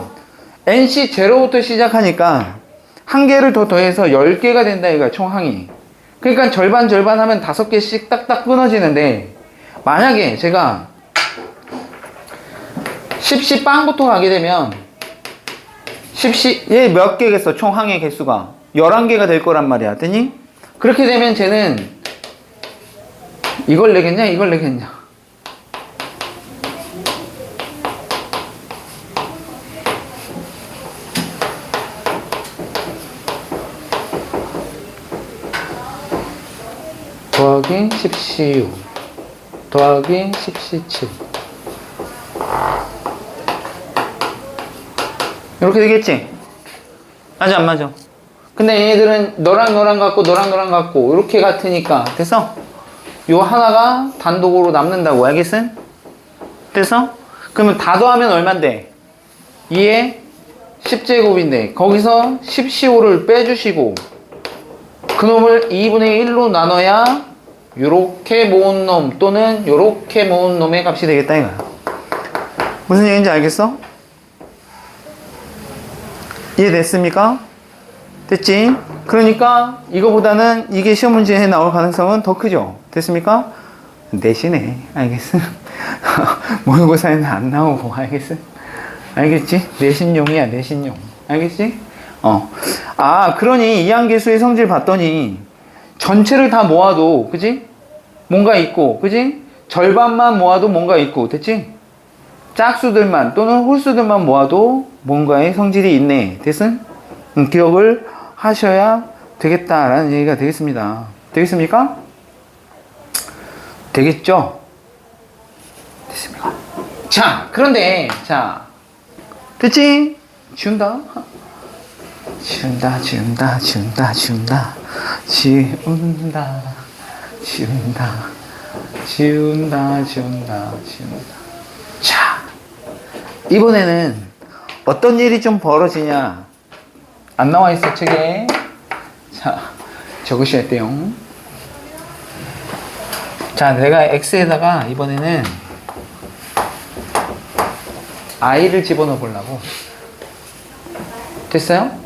nc 제로부터 시작하니까 한 개를 더 더해서 10개가 된다 이거야. 총 항이. 그러니까 절반 하면 5개씩 딱딱 끊어지는데 만약에 제가 10시 빵부터 가게 되면 10시 얘 몇 개겠어? 총 항의 개수가 11개가 될 거란 말이야. 됐니? 그렇게 되면 쟤는 이걸 내겠냐? 이걸 내겠냐? 더하기 10시 6 더하기 10시 7 이렇게 되겠지? 맞아 안 맞아? 근데 얘네들은 너랑 너랑 같고 너랑 너랑 같고 이렇게 같으니까 됐어? 요 하나가 단독으로 남는다고. 알겠어? 됐어? 그러면 다 더하면 얼만데? 2의 10제곱인데 거기서 10시호를 빼주시고 그놈을 2분의 1로 나눠야 요렇게 모은 놈 또는 요렇게 모은 놈의 값이 되겠다 이거야. 무슨 얘기인지 알겠어? 이해됐습니까? 됐지? 그러니까 이거보다는 이게 시험 문제에 나올 가능성은 더 크죠? 됐습니까? 내시네. 알겠어? 모의고사에는 안 나오고. 알겠어? 알겠지? 내신용이야. 내신용. 알겠지? 그러니 이항계수의 성질 봤더니 전체를 다 모아도, 그지? 뭔가 있고, 그지? 절반만 모아도 뭔가 있고, 됐지? 짝수들만 또는 홀수들만 모아도 뭔가의 성질이 있네. 됐음? 기억을 하셔야 되겠다라는 얘기가 되겠습니다. 되겠습니까? 되겠죠? 됐습니까? 자, 그런데, 자, 됐지? 지운다. 지운다, 지운다, 지운다, 지운다. 지운다, 지운다, 지운다, 지운다, 지운다. 자, 이번에는 어떤 일이 좀 벌어지냐? 안 나와 있어, 책에. 자, 적으셔야 돼요. 자, 내가 X에다가 이번에는 I를 집어넣어 보려고. 됐어요?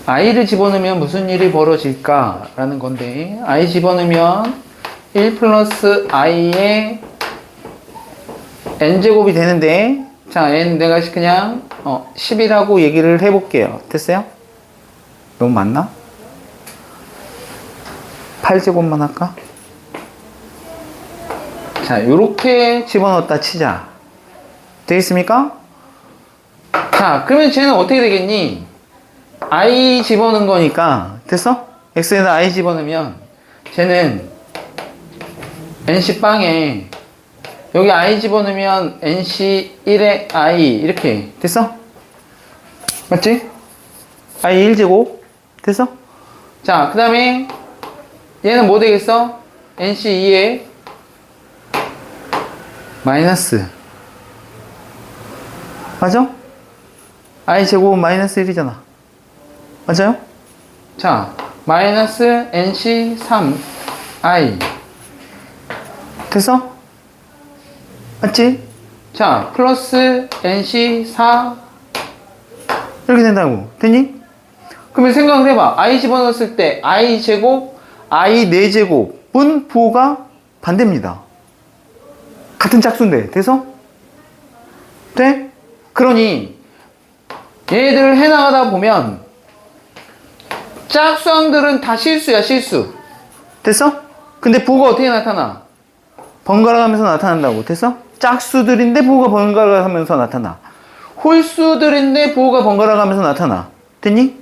I를 집어넣으면 무슨 일이 벌어질까? 라는 건데, I 집어넣으면 1 플러스 I의 N제곱이 되는데, 자, N 내가 그냥 10이라고 얘기를 해볼게요. 됐어요? 너무 많나? 8제곱만 할까? 자, 요렇게 집어넣었다 치자. 되겠습니까? 자, 그러면 쟤는 어떻게 되겠니? I 집어넣은 거니까, 됐어? X에다 I 집어넣으면, 쟤는 NC빵에, 여기 I 집어넣으면 NC1에 I, 이렇게, 됐어? 맞지? I 1제곱, 됐어? 자, 그 다음에, 얘는 뭐 되겠어? NC2에 마이너스. 맞아? I 제곱은 마이너스 1이잖아. 맞아요? 자, 마이너스 NC3I. 됐어? 맞지? 자, 플러스 NC4. 이렇게 된다고. 됐니? 그러면 생각을 해봐. I 집어넣었을 때 I 제곱, I 4제곱은 부호가 반대입니다. 같은 짝수인데. 돼서? 돼? 그러니 얘들을 해나가다 보면 짝수항들은 다 실수야, 실수. 됐어? 근데 부호가 어떻게 나타나? 번갈아 가면서 나타난다고. 됐어? 짝수들인데 부호가 번갈아 가면서 나타나. 홀수들인데 부호가 번갈아 가면서 나타나. 됐니?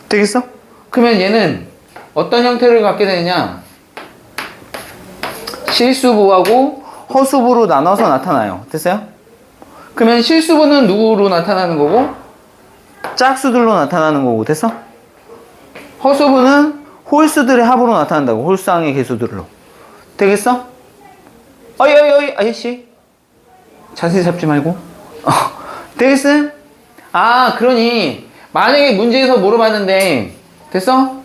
되겠어? 그러면 얘는 어떤 형태를 갖게 되느냐? 실수부하고 허수부로 나눠서 나타나요. 됐어요? 그러면 실수부는 누구로 나타나는 거고? 짝수들로 나타나는 거고. 됐어? 허수부는 홀수들의 합으로 나타난다고. 홀수항의 개수들로. 되겠어? 어이, 아저씨. 자세히 잡지 말고. 되겠음? 아, 그러니, 만약에 문제에서 물어봤는데, 됐어?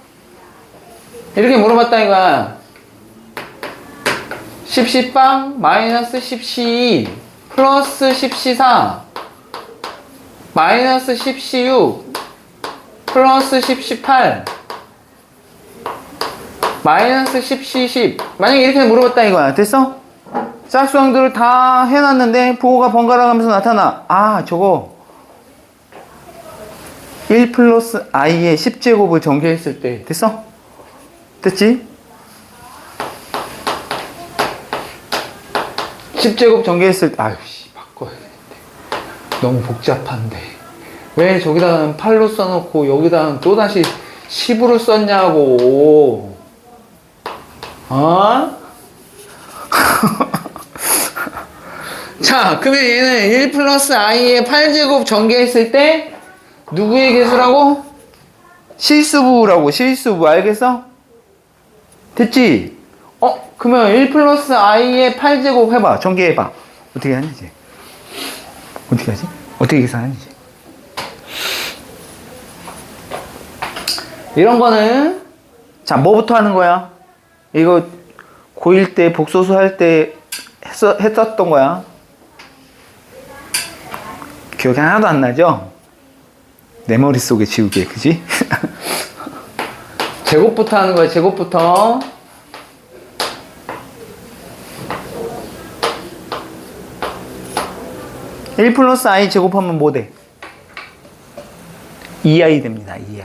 이렇게 물어봤다, 이거야. 10C빵, 마이너스 10C2, 플러스 10C4, 마이너스 10C6, 플러스 10C8, 마이너스 10C10. 만약에 이렇게 물어봤다, 이거야. 됐어? 짝수항들을 다 해놨는데 부호가 번갈아 가면서 나타나. 아, 저거 1 플러스 i의 10제곱을 전개했을 때. 됐어? 됐지? 10제곱 전개했을 때. 아유씨, 바꿔야 되는데 너무 복잡한데 왜 저기다는 8로 써놓고 여기다는 또다시 10으로 썼냐고. 어? 자, 그러면 얘는 1 플러스 i의 8제곱 전개했을 때 누구의 개수라고? 실수부라고. 실수부. 알겠어? 됐지? 그러면 1 플러스 i의 8제곱 해봐. 전개해봐. 어떻게 하는지. 어떻게 하지? 어떻게 계산하는지. 이런 거는 자, 뭐부터 하는 거야? 이거 고1 때 복소수 할 때 했었던 거야. 기억이 하나도 안 나죠? 내 머릿속에 지우개, 그지? 제곱부터 하는 거야, 제곱부터. (1 플러스 i) 제곱하면 뭐 돼? 2i 됩니다, 2i.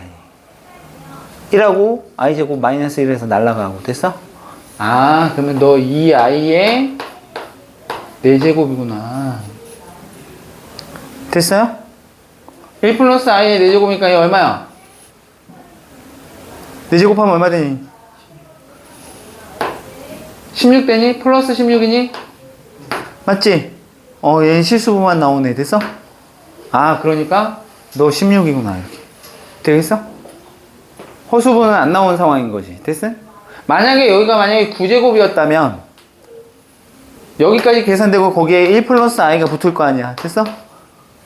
1하고 i제곱 마이너스 1에서 날라가고. 됐어? 아, 그러면 너 이 i의 4제곱이구나. 됐어요? 1 플러스 i의 4제곱이니까 이게 얼마야? 4제곱하면 얼마 되니? 16 되니? 플러스 16이니? 맞지? 얘는 실수부만 나오네. 됐어? 아, 그러니까 너 16이구나. 이렇게. 되겠어? 허수부는 안 나온 상황인 거지. 됐어? 만약에 여기가 만약에 9제곱이었다면 여기까지 계산되고 거기에 1 플러스 i가 붙을 거 아니야. 됐어?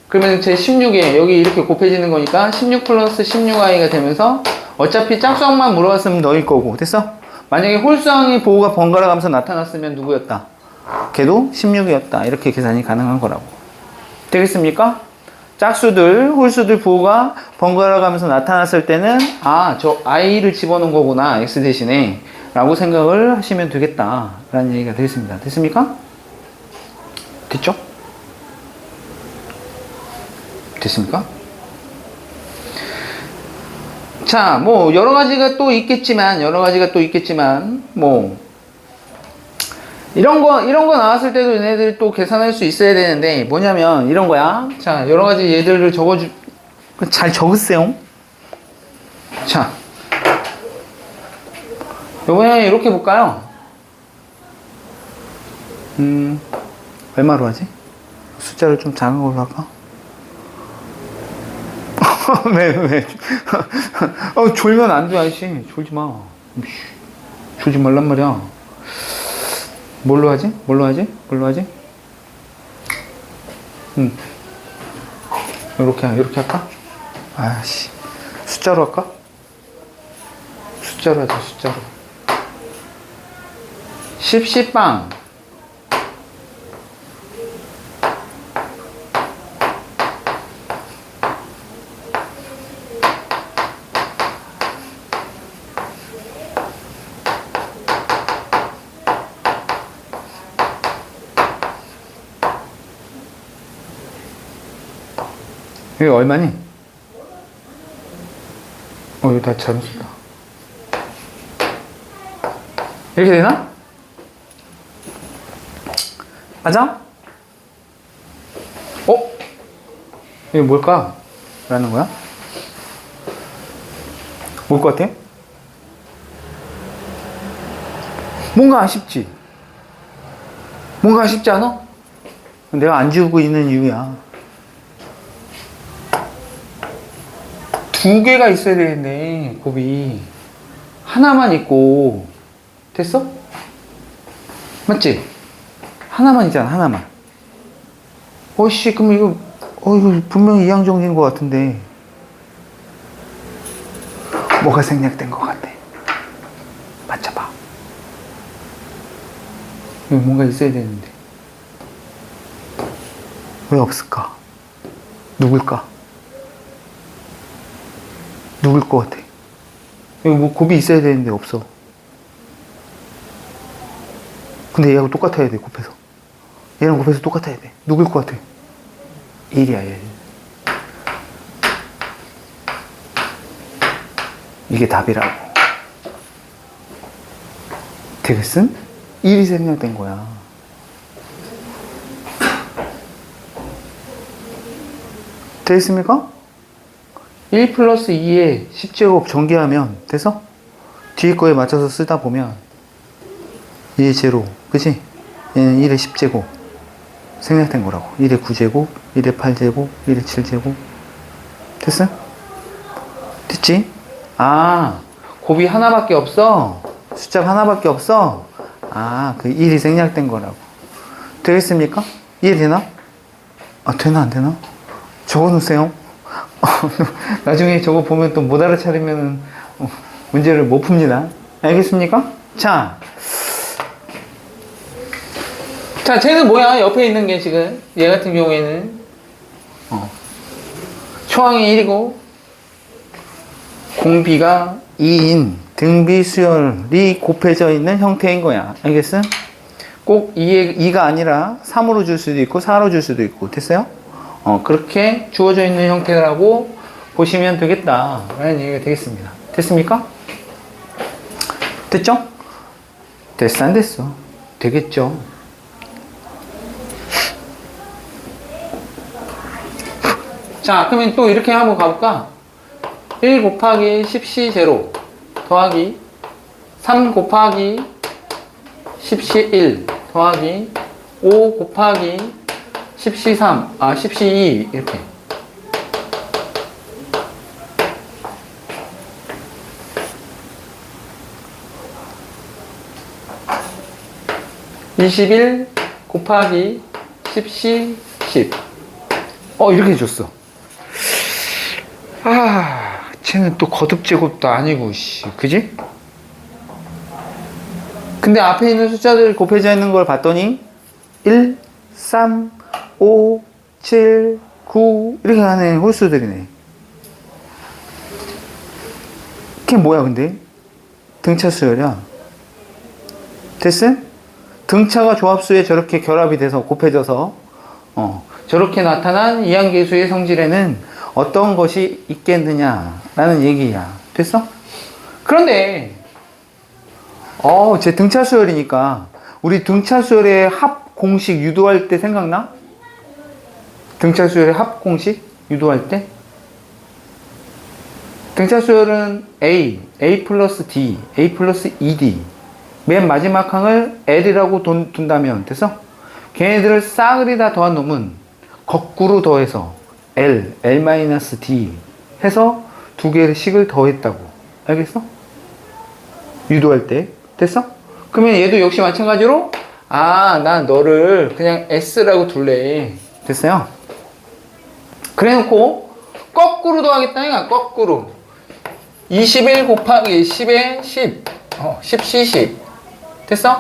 그러면 제 16에 여기 이렇게 곱해지는 거니까 16 플러스 16i가 되면서 어차피 짝수항만 물어봤으면 너일 거고. 됐어? 만약에 홀수항이 보호가 번갈아 가면서 나타났으면 누구였다? 걔도 16이었다. 이렇게 계산이 가능한 거라고. 되겠습니까? 짝수들, 홀수들 보호가 번갈아 가면서 나타났을 때는 아, 저 i를 집어넣은 거구나. x 대신에 라고 생각을 하시면 되겠다 라는 얘기가 되겠습니다. 됐습니까? 됐죠? 됐습니까? 자, 뭐 여러 가지가 또 있겠지만 뭐 이런 거 나왔을 때도 얘네들 또 계산할 수 있어야 되는데 뭐냐면 이런 거야. 자, 여러 가지 얘들을 잘 적으세요. 자, 요번에 이렇게 볼까요? 얼마로 하지? 숫자를 좀 작은 걸로 할까? 왜? 졸면 안 돼, 아저씨. 졸지 마. 졸지 말란 말이야. 뭘로 하지? 이렇게 할까? 아씨. 숫자로 할까? 숫자로 하자, 숫자로. 십시빵. 이게 얼마니? 이거 다 잘못 썼다. 이렇게 되나? 맞아? 이게 뭘까? 라는 거야? 뭘 것 같아? 뭔가 아쉽지? 뭔가 아쉽지 않아? 내가 안 지우고 있는 이유야. 두 개가 있어야 되는데 곱이 하나만 있고. 됐어? 맞지? 하나만 있잖아, 하나만. 어이씨, 그럼 이거 분명히 이항정리인 것 같은데 뭐가 생략된 것 같아? 맞춰봐. 여기 뭔가 있어야 되는데 왜 없을까? 누굴까? 누굴 것 같아? 여기 뭐 곱이 있어야 되는데 없어. 근데 얘하고 똑같아야 돼, 곱해서. 얘랑 곱해서 똑같아야 돼. 누굴 것 같아? 1이야, 1. 이게 답이라고. 되겠음? 1이 생략된 거야. 되겠습니까? 1 플러스 2에 10제곱 전개하면 돼서 뒤에 거에 맞춰서 쓰다 보면 얘 제로, 그치? 얘는 1의 10제곱 생략된 거라고. 1의 9제곱, 1의 8제곱, 1의 7제곱. 됐어? 됐지? 아, 곱이 하나밖에 없어? 숫자가 하나밖에 없어? 아, 그 1이 생략된 거라고. 되겠습니까? 이해되나? 아, 되나 안 되나? 적어놓으세요. 나중에 저거 보면 또 못 알아차리면 문제를 못 풉니다. 알겠습니까? 자, 쟤는 뭐야? 옆에 있는 게 지금 얘 같은 경우에는 초항이 1이고 공비가 2인 등비 수열이 곱해져 있는 형태인 거야. 알겠어? 꼭 2가 아니라 3으로 줄 수도 있고 4로 줄 수도 있고. 됐어요? 그렇게 주어져 있는 형태라고 보시면 되겠다 라는 얘기가 되겠습니다. 됐습니까? 됐죠? 됐어, 안 됐어? 되겠죠? 자, 그러면 또 이렇게 한번 가볼까? 1 곱하기 10C 제로 더하기 3 곱하기 10C 1 더하기 5 곱하기 10C 3, 10C 2 이렇게. (21) 곱하기 10C 10 이렇게 줬어. 쟤는 또 거듭 제곱도 아니고 그지? 근데 앞에 있는 숫자들 곱해져 있는 걸 봤더니 1, 3, 5, 7, 9 이렇게 가는 홀수들이네. 그게 뭐야 근데? 등차 수열이야. 됐어? 등차가 조합수에 저렇게 결합이 돼서 곱해져서 저렇게 나타난 이항계수의 성질에는 어떤 것이 있겠느냐라는 얘기야. 됐어? 그런데 제 등차 수열이니까 우리 등차 수열의 합 공식 유도할 때 생각나? 등차 수열의 합 공식 유도할 때? 등차 수열은 A 플러스 D, A 플러스 ED 맨 마지막 항을 L이라고 둔다면 됐어? 걔네들을 싸그리 다 더한 놈은 거꾸로 더해서 L-D 해서 두 개의 식을 더했다고. 알겠어? 유도할 때. 됐어? 그러면 얘도 역시 마찬가지로 난 너를 그냥 S라고 둘래. 됐어요? 그래 놓고 거꾸로 더하겠다 이거 거꾸로 21 곱하기 10에 10 10C 10 됐어?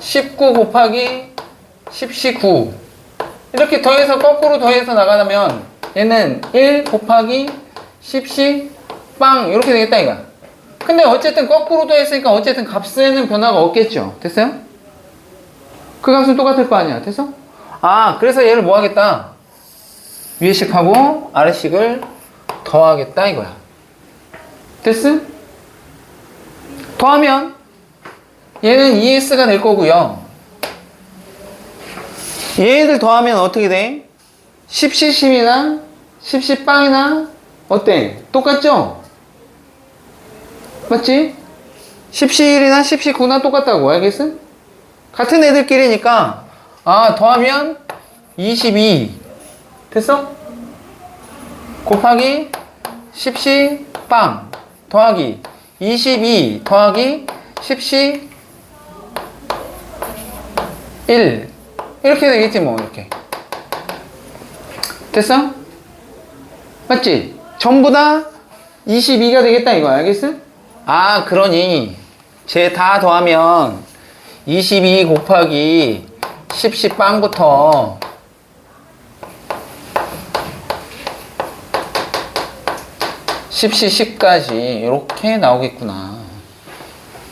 19 곱하기 10C 9 이렇게 더해서 거꾸로 더해서 나가면 얘는 1 곱하기 10C 빵 이렇게 되겠다 이거. 근데 어쨌든 거꾸로 더했으니까 어쨌든 값에는 변화가 없겠죠. 됐어요? 그 값은 똑같을 거 아니야. 됐어? 그래서 얘를 뭐 하겠다? 위에 식하고 아래 식을 더하겠다 이거야. 됐어? 더하면 얘는 ES가 될 거고요. 얘들 더하면 어떻게 돼? 10C 10이나 10C 빵이나 어때? 똑같죠? 맞지? 10C 1이나 10C 9나 똑같다고. 알겠어? 같은 애들끼리니까 더하면 22 됐어? 곱하기 10C 빵 더하기 22 더하기 10C 1 이렇게 되겠지 뭐. 이렇게 됐어? 맞지? 전부 다 22가 되겠다 이거야. 알겠어? 그러니 쟤 다 더하면 22 곱하기 10C 빵부터 10C 10까지 이렇게 나오겠구나.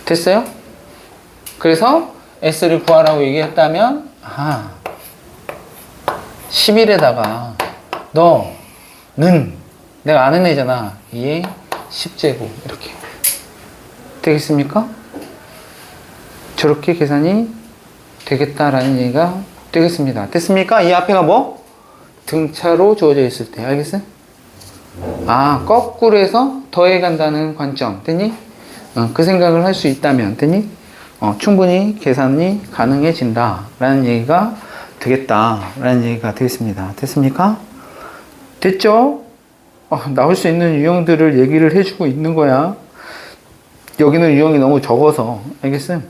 됐어요? 그래서 S를 구하라고 얘기했다면 11에다가 너는 내가 아는 애잖아. 2의 10제곱 이렇게 되겠습니까? 저렇게 계산이 되겠다라는 얘기가 되겠습니다. 됐습니까? 이 앞에가 뭐? 등차로 주어져 있을 때. 알겠어? 거꾸로 해서 더해 간다는 관점. 됐니? 그 생각을 할 수 있다면. 됐니? 충분히 계산이 가능해진다 라는 얘기가 되겠다 라는 얘기가 되겠습니다. 됐습니까? 됐죠? 나올 수 있는 유형들을 얘기를 해주고 있는 거야. 여기는 유형이 너무 적어서. 알겠어?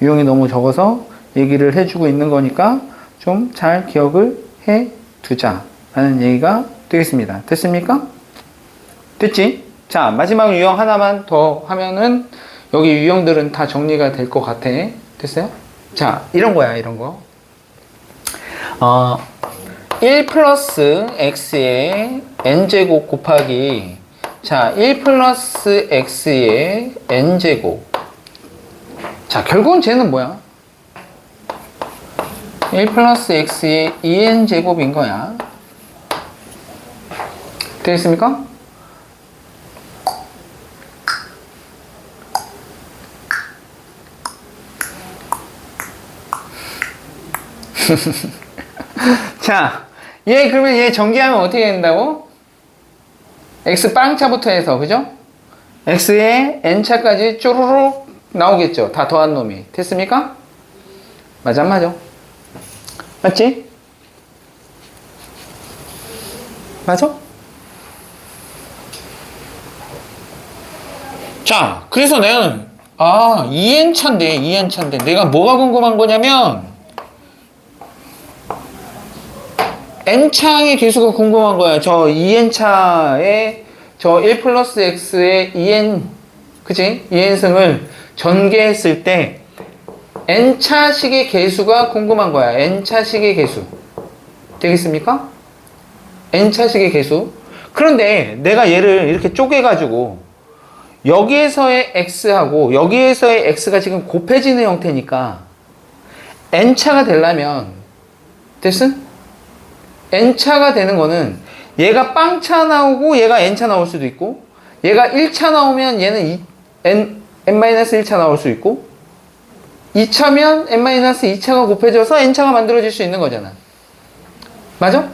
유형이 너무 적어서 얘기를 해주고 있는 거니까 좀 잘 기억을 해 두자 라는 얘기가 되겠습니다. 됐습니까? 됐지? 자, 마지막 유형 하나만 더 하면은 여기 유형들은 다 정리가 될 것 같아. 됐어요? 자, 이런 거야, 이런 거. 1 플러스 x의 n제곱 곱하기 1 플러스 x의 n제곱. 자, 결국은 쟤는 뭐야? 1 플러스 x의 2n제곱인 거야. 되겠습니까? 자, 그러면 얘 전개하면 어떻게 된다고? x 빵차부터 해서, 그죠? x에 n차까지 쪼르륵 나오겠죠? 다 더한 놈이. 됐습니까? 맞아, 안 맞아? 맞지? 맞아? 자, 그래서 내가, 2n차인데, 2n차인데. 내가 뭐가 궁금한 거냐면, n차의 개수가 궁금한 거야. 저 2n차에, 저 1 플러스 x의 2n, 그치? 2n승을 전개했을 때, n차식의 개수가 궁금한 거야. n차식의 개수. 되겠습니까? n차식의 개수. 그런데 내가 얘를 이렇게 쪼개가지고, 여기에서의 x하고 여기에서의 x가 지금 곱해지는 형태니까 n차가 되려면 됐음? n차가 되는 거는 얘가 빵차 나오고 얘가 n차 나올 수도 있고 얘가 1차 나오면 얘는 n-1차 나올 수 있고 2차면 n-2차가 곱해져서 n차가 만들어질 수 있는 거잖아. 맞아?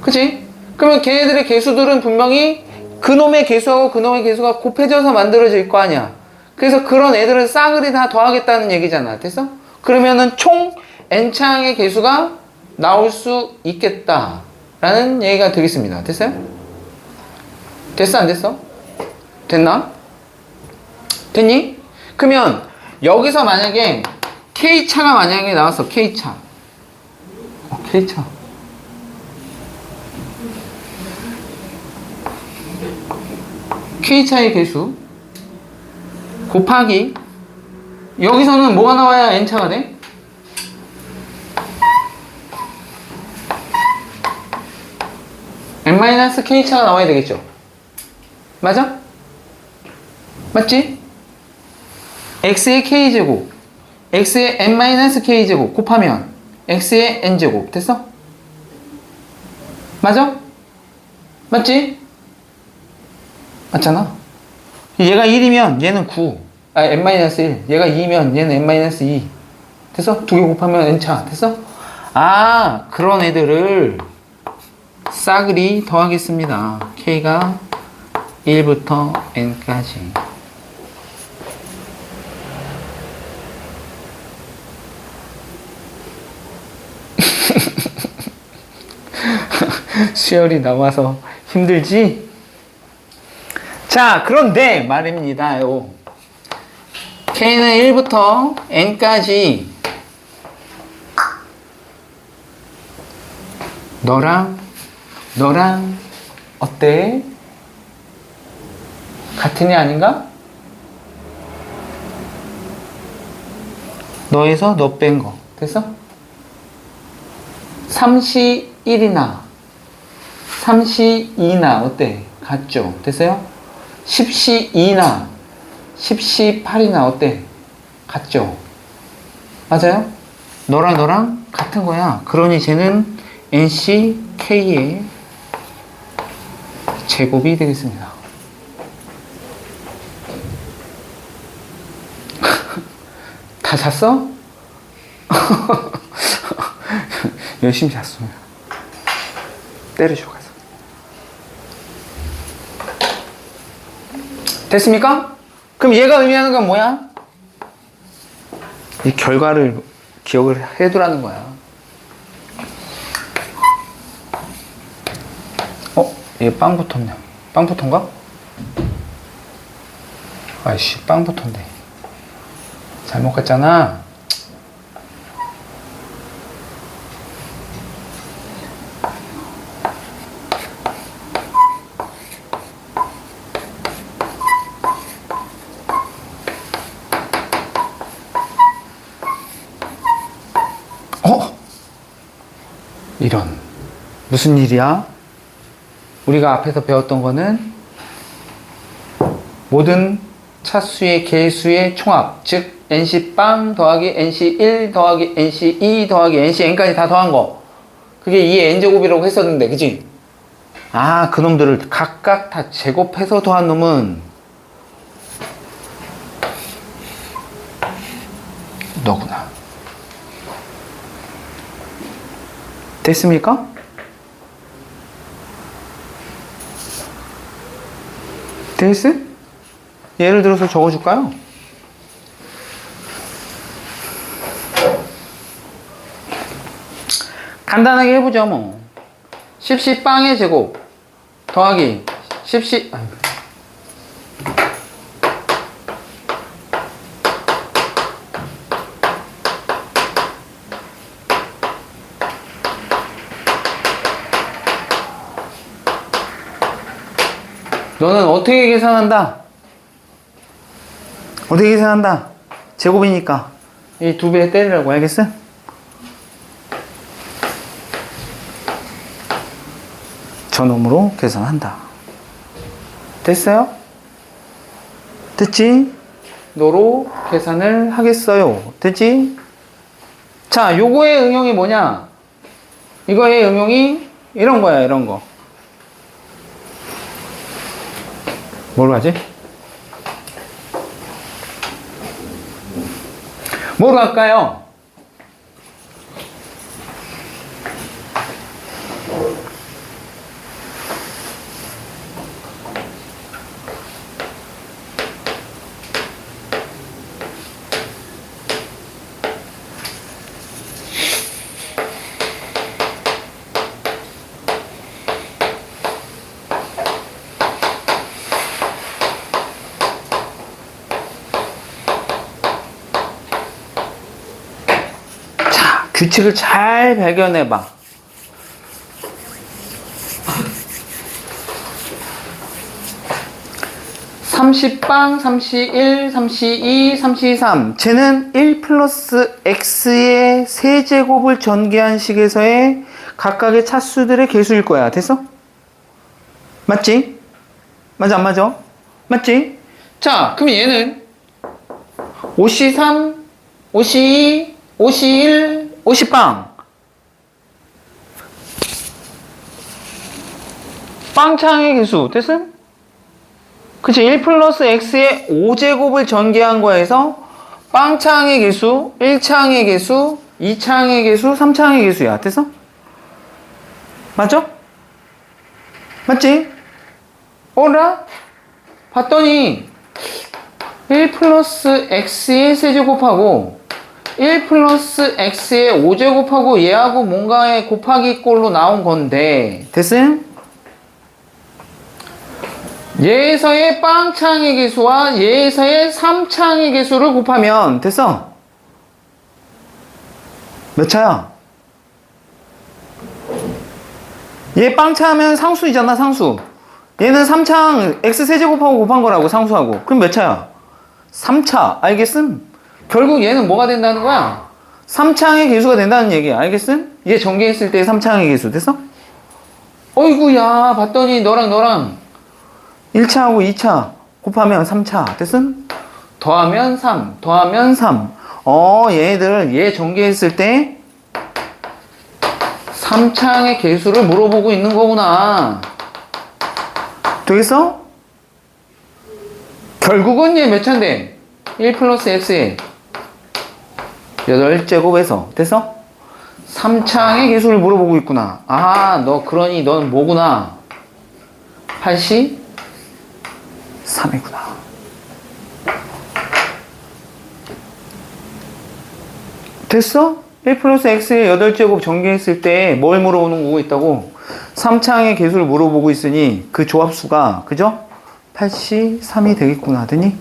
그치? 그러면 걔네들의 개수들은 분명히 그놈의 개수하고 그놈의 개수가 곱해져서 만들어질 거 아니야. 그래서 그런 애들은 싸그리 다 더하겠다는 얘기잖아. 됐어? 그러면은 총 n차항의 개수가 나올 수 있겠다 라는 얘기가 되겠습니다. 됐어요? 됐어, 안 됐어? 됐나? 됐니? 그러면 여기서 만약에 K차가 만약에 나왔어. K차. K차. K차의 개수 곱하기 여기서는 뭐가 나와야 N차가 돼? N-K차가 나와야 되겠죠? 맞아? 맞지? X의 K제곱 X의 N-K제곱 곱하면 X의 N제곱 됐어? 맞아? 맞지? 맞잖아? 얘가 1이면 얘는 9 n-1 얘가 2면 얘는 n-2 됐어? 두 개 곱하면 n차 됐어? 그런 애들을 싸그리 더하겠습니다. K가 1부터 n까지 수열이 나와서 힘들지? 자, 그런데 말입니다요. K는 1부터 N까지 너랑 어때? 같은 애 아닌가? 너에서 너 뺀 거. 됐어? 3시 1이나 3시 2나 어때? 같죠? 됐어요? 10시 2나 10시 8이나 어때? 같죠? 맞아요? 너랑 같은 거야. 그러니 쟤는 NC K의 제곱이 되겠습니다. 다 잤어? 열심히 잤어요. 때려주고 가서. 됐습니까? 그럼 얘가 의미하는 건 뭐야? 이 결과를 기억을 해두라는 거야. 얘 빵 붙었네. 빵 붙은가? 아이씨, 빵 붙었네. 잘못 갔잖아. 이런. 무슨 일이야? 우리가 앞에서 배웠던 거는 모든 차수의 개수의 총합, 즉 NC 빵 더하기 NC1 더하기 NC2 더하기 NCN까지 다 더한 거. 그게 2의 N제곱이라고 했었는데, 그치? 그놈들을 각각 다 제곱해서 더한 놈은 너구나. 됐습니까? 됐어? 예를 들어서 적어줄까요? 간단하게 해보죠 뭐. 10시 빵의 제곱 더하기 10시 너는 어떻게 계산한다? 어떻게 계산한다? 제곱이니까 이 2배 때리라고. 알겠어? 저놈으로 계산한다. 됐어요? 됐지? 너로 계산을 하겠어요. 됐지? 자, 요거의 응용이 뭐냐? 이거의 응용이 이런 거야, 이런 거. 뭘로 하지? 뭐로 할까요? 규칙을 잘 발견해봐. 삼시빵, 삼시1, 삼시2, 삼시3 쟤는 1 플러스 x의 세제곱을 전개한 식에서의 각각의 차수들의 개수일 거야. 됐어? 맞지? 맞아 안 맞아? 맞지? 자, 그럼 얘는 5C3, 5C2, 5C1, 5C빵. 빵창의 개수. 됐어? 그치? 1 플러스 x의 5제곱을 전개한 거에서 빵창의 개수, 1창의 개수, 2창의 개수, 3창의 개수야. 됐어? 맞죠? 맞지? 어라? 봤더니 1 플러스 x의 세제곱하고 1 플러스 x의 5제곱하고 얘하고 뭔가의 곱하기 꼴로 나온 건데 됐음? 얘에서의 빵창의 개수와 얘에서의 3창의 개수를 곱하면 됐어? 몇 차야? 얘 빵차하면 상수이잖아 상수. 얘는 3창 x세제곱하고 곱한 거라고 상수하고. 그럼 몇 차야? 3차. 알겠음? 결국 얘는 뭐가 된다는 거야? 3창의 개수가 된다는 얘기야. 알겠음? 얘 전개했을 때 3창의 개수. 됐어? 어이구야, 봤더니 너랑 1차하고 2차 곱하면 3차. 됐음? 더하면 3, 더하면 3. 얘들 얘 전개했을 때 3창의 개수를 물어보고 있는 거구나. 되겠어? 결국은 얘 몇 차인데? 1 플러스 x에 8제곱에서 됐어? 3창의 개수를 물어보고 있구나. 아, 너 그러니 넌 뭐구나? 83이구나. 됐어? 1 플러스 x의 8제곱 전개했을 때 뭘 물어보는 거고 있다고? 3창의 개수를 물어보고 있으니 그 조합수가 그죠? 83이 되겠구나. 되니?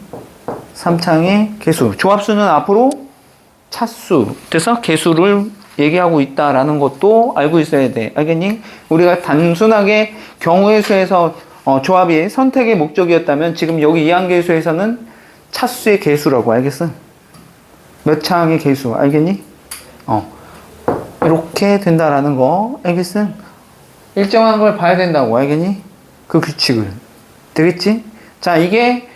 3창의 개수. 조합수는 앞으로 차수. 됐어? 개수를 얘기하고 있다라는 것도 알고 있어야 돼. 알겠니? 우리가 단순하게 경우의 수에서 조합이 선택의 목적이었다면 지금 여기 이항계수에서는 차수의 개수라고. 알겠어? 몇 창의 개수. 알겠니? 이렇게 된다라는 거. 알겠어? 일정한 걸 봐야 된다고. 알겠니? 그 규칙을. 되겠지? 자, 이게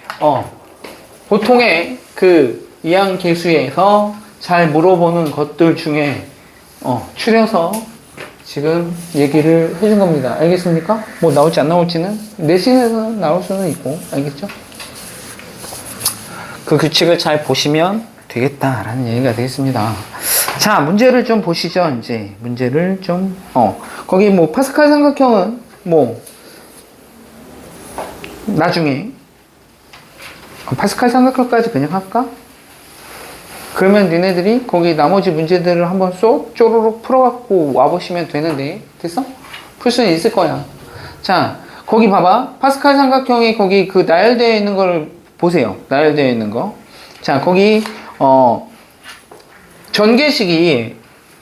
보통의 그 이항계수에서 잘 물어보는 것들 중에 추려서 지금 얘기를 해준 겁니다. 알겠습니까? 뭐 나올지 안 나올지는 내신에서 나올 수는 있고. 알겠죠? 그 규칙을 잘 보시면 되겠다라는 얘기가 되겠습니다. 자, 문제를 좀 보시죠. 이제 문제를 좀 거기 뭐 파스칼 삼각형은 뭐 나중에 파스칼 삼각형까지 그냥 할까? 그러면 니네들이 거기 나머지 문제들을 한번 쏙 쪼르륵 풀어갖고 와보시면 되는데, 됐어? 풀 수는 있을 거야. 자, 거기 봐봐. 파스칼 삼각형이 거기 그 나열되어 있는 걸 보세요. 나열되어 있는 거. 자, 거기 전개식이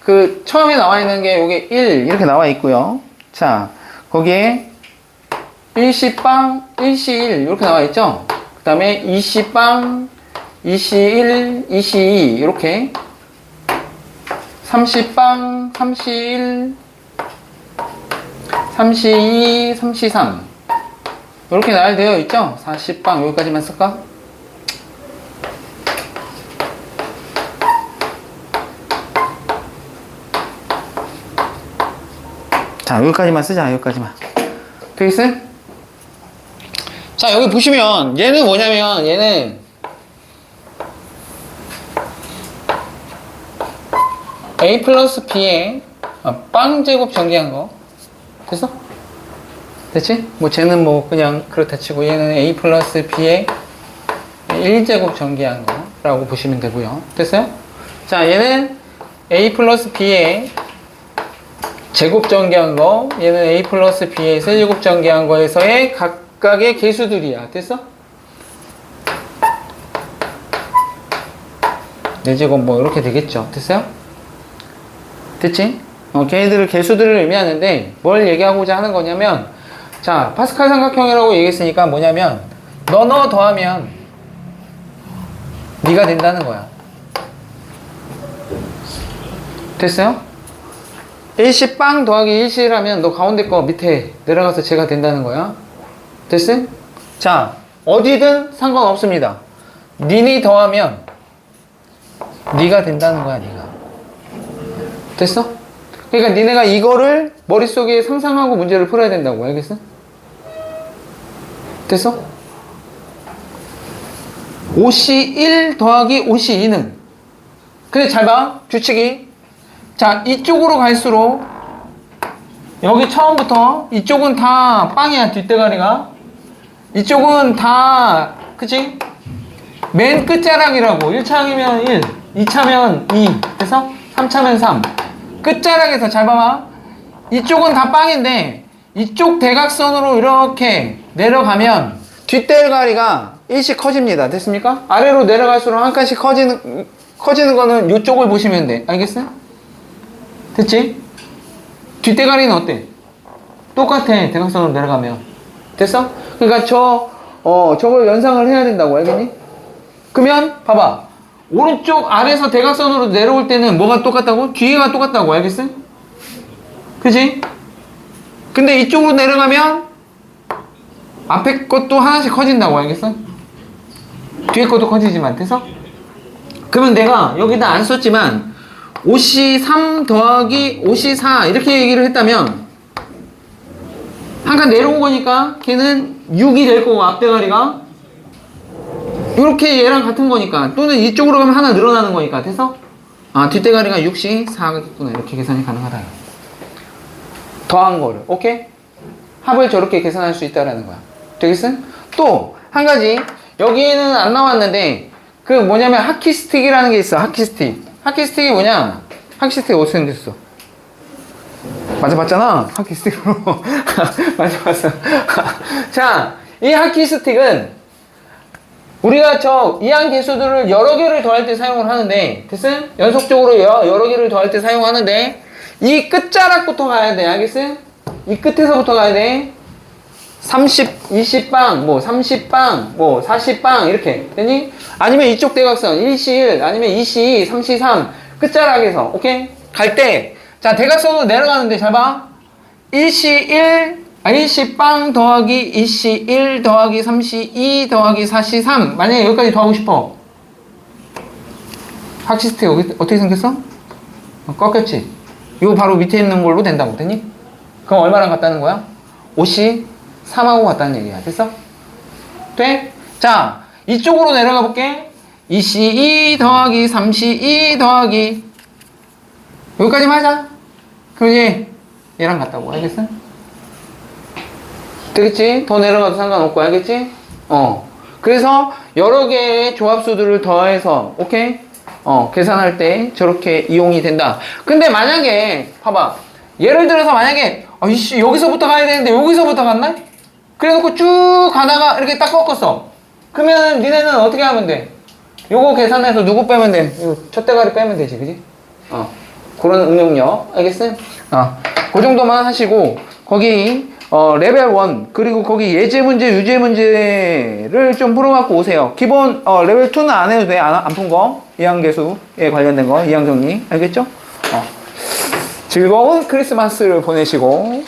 그 처음에 나와 있는 게 요게 1 이렇게 나와 있고요. 자, 거기에 1시빵, 1시1 이렇게 나와 있죠. 그 다음에 2시빵, 2시1, 2시2 이렇게 3시빵, 3시1, 3시2, 3시3 이렇게 나열되어 있죠. 40빵 여기까지만 쓸까? 자, 여기까지만 쓰자. 여기까지만 되겠어? 자, 여기 보시면 얘는 뭐냐면 얘는 a 플러스 b에 빵 제곱 전개한 거 됐어? 됐지? 뭐 쟤는 뭐 그냥 그렇다 치고 얘는 a 플러스 b에 1제곱 전개한 거라고 보시면 되고요. 됐어요? 자, 얘는 a 플러스 b에 제곱 전개한 거, 얘는 a 플러스 b에 세제곱 전개한 거에서의 각각의 개수들이야. 됐어? 4제곱 뭐 이렇게 되겠죠. 됐어요? 됐지? 걔네들을 개수들을 의미하는데 뭘 얘기하고자 하는 거냐면, 자, 파스칼 삼각형이라고 얘기했으니까 뭐냐면 너 더하면 네가 된다는 거야. 됐어요? 1시 빵 더하기 1시 하면 너 가운데 거 밑에 내려가서 제가 된다는 거야. 됐어? 자, 어디든 상관없습니다. 니네 더하면 네가 된다는 거야. 네가. 됐어? 그러니까 니네가 이거를 머릿속에 상상하고 문제를 풀어야 된다고. 알겠어? 됐어? 5시 1 더하기 5시 2는, 근데 잘 봐. 규칙이. 자, 이쪽으로 갈수록 여기 처음부터 이쪽은 다 빵이야. 뒷대가리가. 이쪽은 다, 그치? 맨 끝자락이라고. 1차면 1, 2차면 2, 그래서 3차면 3. 끝자락에서 잘 봐봐. 이쪽은 다 빵인데 이쪽 대각선으로 이렇게 내려가면 뒷대가리가 1씩 커집니다. 됐습니까? 아래로 내려갈수록 한 칸씩 커지는 거는 이쪽을 보시면 돼. 알겠어요? 됐지? 뒷대가리는 어때? 똑같아. 대각선으로 내려가면. 됐어? 그러니까 저걸 연상을 해야 된다고. 알겠니? 그러면 봐봐. 오른쪽 아래에서 대각선으로 내려올 때는 뭐가 똑같다고? 뒤에가 똑같다고. 알겠어? 그치? 근데 이쪽으로 내려가면 앞에 것도 하나씩 커진다고. 알겠어? 뒤에 것도 커지지만. 됐어? 그러면 내가 여기다 안 썼지만 5시 3 더하기 5시 4 이렇게 얘기를 했다면 한 칸 내려온 거니까 걔는 6이 될 거고, 앞대가리가 이렇게 얘랑 같은 거니까, 또는 이쪽으로 가면 하나 늘어나는 거니까. 됐어? 아, 뒷대가리가 6시 4겠구나. 이렇게 계산이 가능하다. 더한 거를. 오케이? 합을 저렇게 계산할 수 있다라는 거야. 되겠어? 또 한 가지, 여기는 안 나왔는데 그 뭐냐면 하키스틱이라는 게 있어. 하키스틱. 하키스틱이 뭐냐? 하키스틱 어디서 생겼어? 맞아봤잖아. 하키스틱으로. 맞아봤어. 자, 이 하키스틱은 우리가 저 이항계수들을 여러 개를 더할 때 사용을 하는데, 됐어? 연속적으로 여러 개를 더할 때 사용하는데 이 끝자락부터 가야 돼. 알겠어? 이 끝에서부터 가야 돼. 30, 20빵, 뭐 30빵, 뭐 40빵 이렇게. 되니? 아니면 이쪽 대각선 1시1 아니면 2시2, 3시3 끝자락에서, 오케이? 갈 때, 자, 대각선으로 내려가는데 잘 봐. 1시1, 1시빵 더하기 2시1 더하기 3시2 더하기 4시3. 만약에 여기까지 더하고 싶어. 하키스틱 어떻게 생겼어? 꺾였지? 이거 바로 밑에 있는 걸로 된다고. 되니? 그럼 얼마랑 같다는 거야? 5시 3하고 같다는 얘기야. 됐어? 돼? 자, 이쪽으로 내려가 볼게. 2시2 더하기 3시2 더하기 여기까지만 하자. 그럼 얘랑 같다고. 알겠어? 되겠지? 더 내려가도 상관없고. 알겠지? 그래서 여러 개의 조합수들을 더해서, 오케이? 계산할 때 저렇게 이용이 된다. 근데 만약에, 봐봐. 예를 들어서 만약에, 이씨, 여기서부터 가야 되는데 여기서부터 갔나? 그래 놓고 쭉 가다가 이렇게 딱 꺾었어. 그러면 니네는 어떻게 하면 돼? 요거 계산해서 누구 빼면 돼? 요 첫 대가리 빼면 되지, 그지? 그런 응용력. 알겠어요? 그 정도만 하시고, 거기, 레벨 1, 그리고 거기 예제 문제, 유제 문제를 좀 풀어갖고 오세요. 기본, 레벨 2는 안 해도 돼. 안 푼 거. 이항계수에 관련된 거. 이항정리. 알겠죠? 즐거운 크리스마스를 보내시고,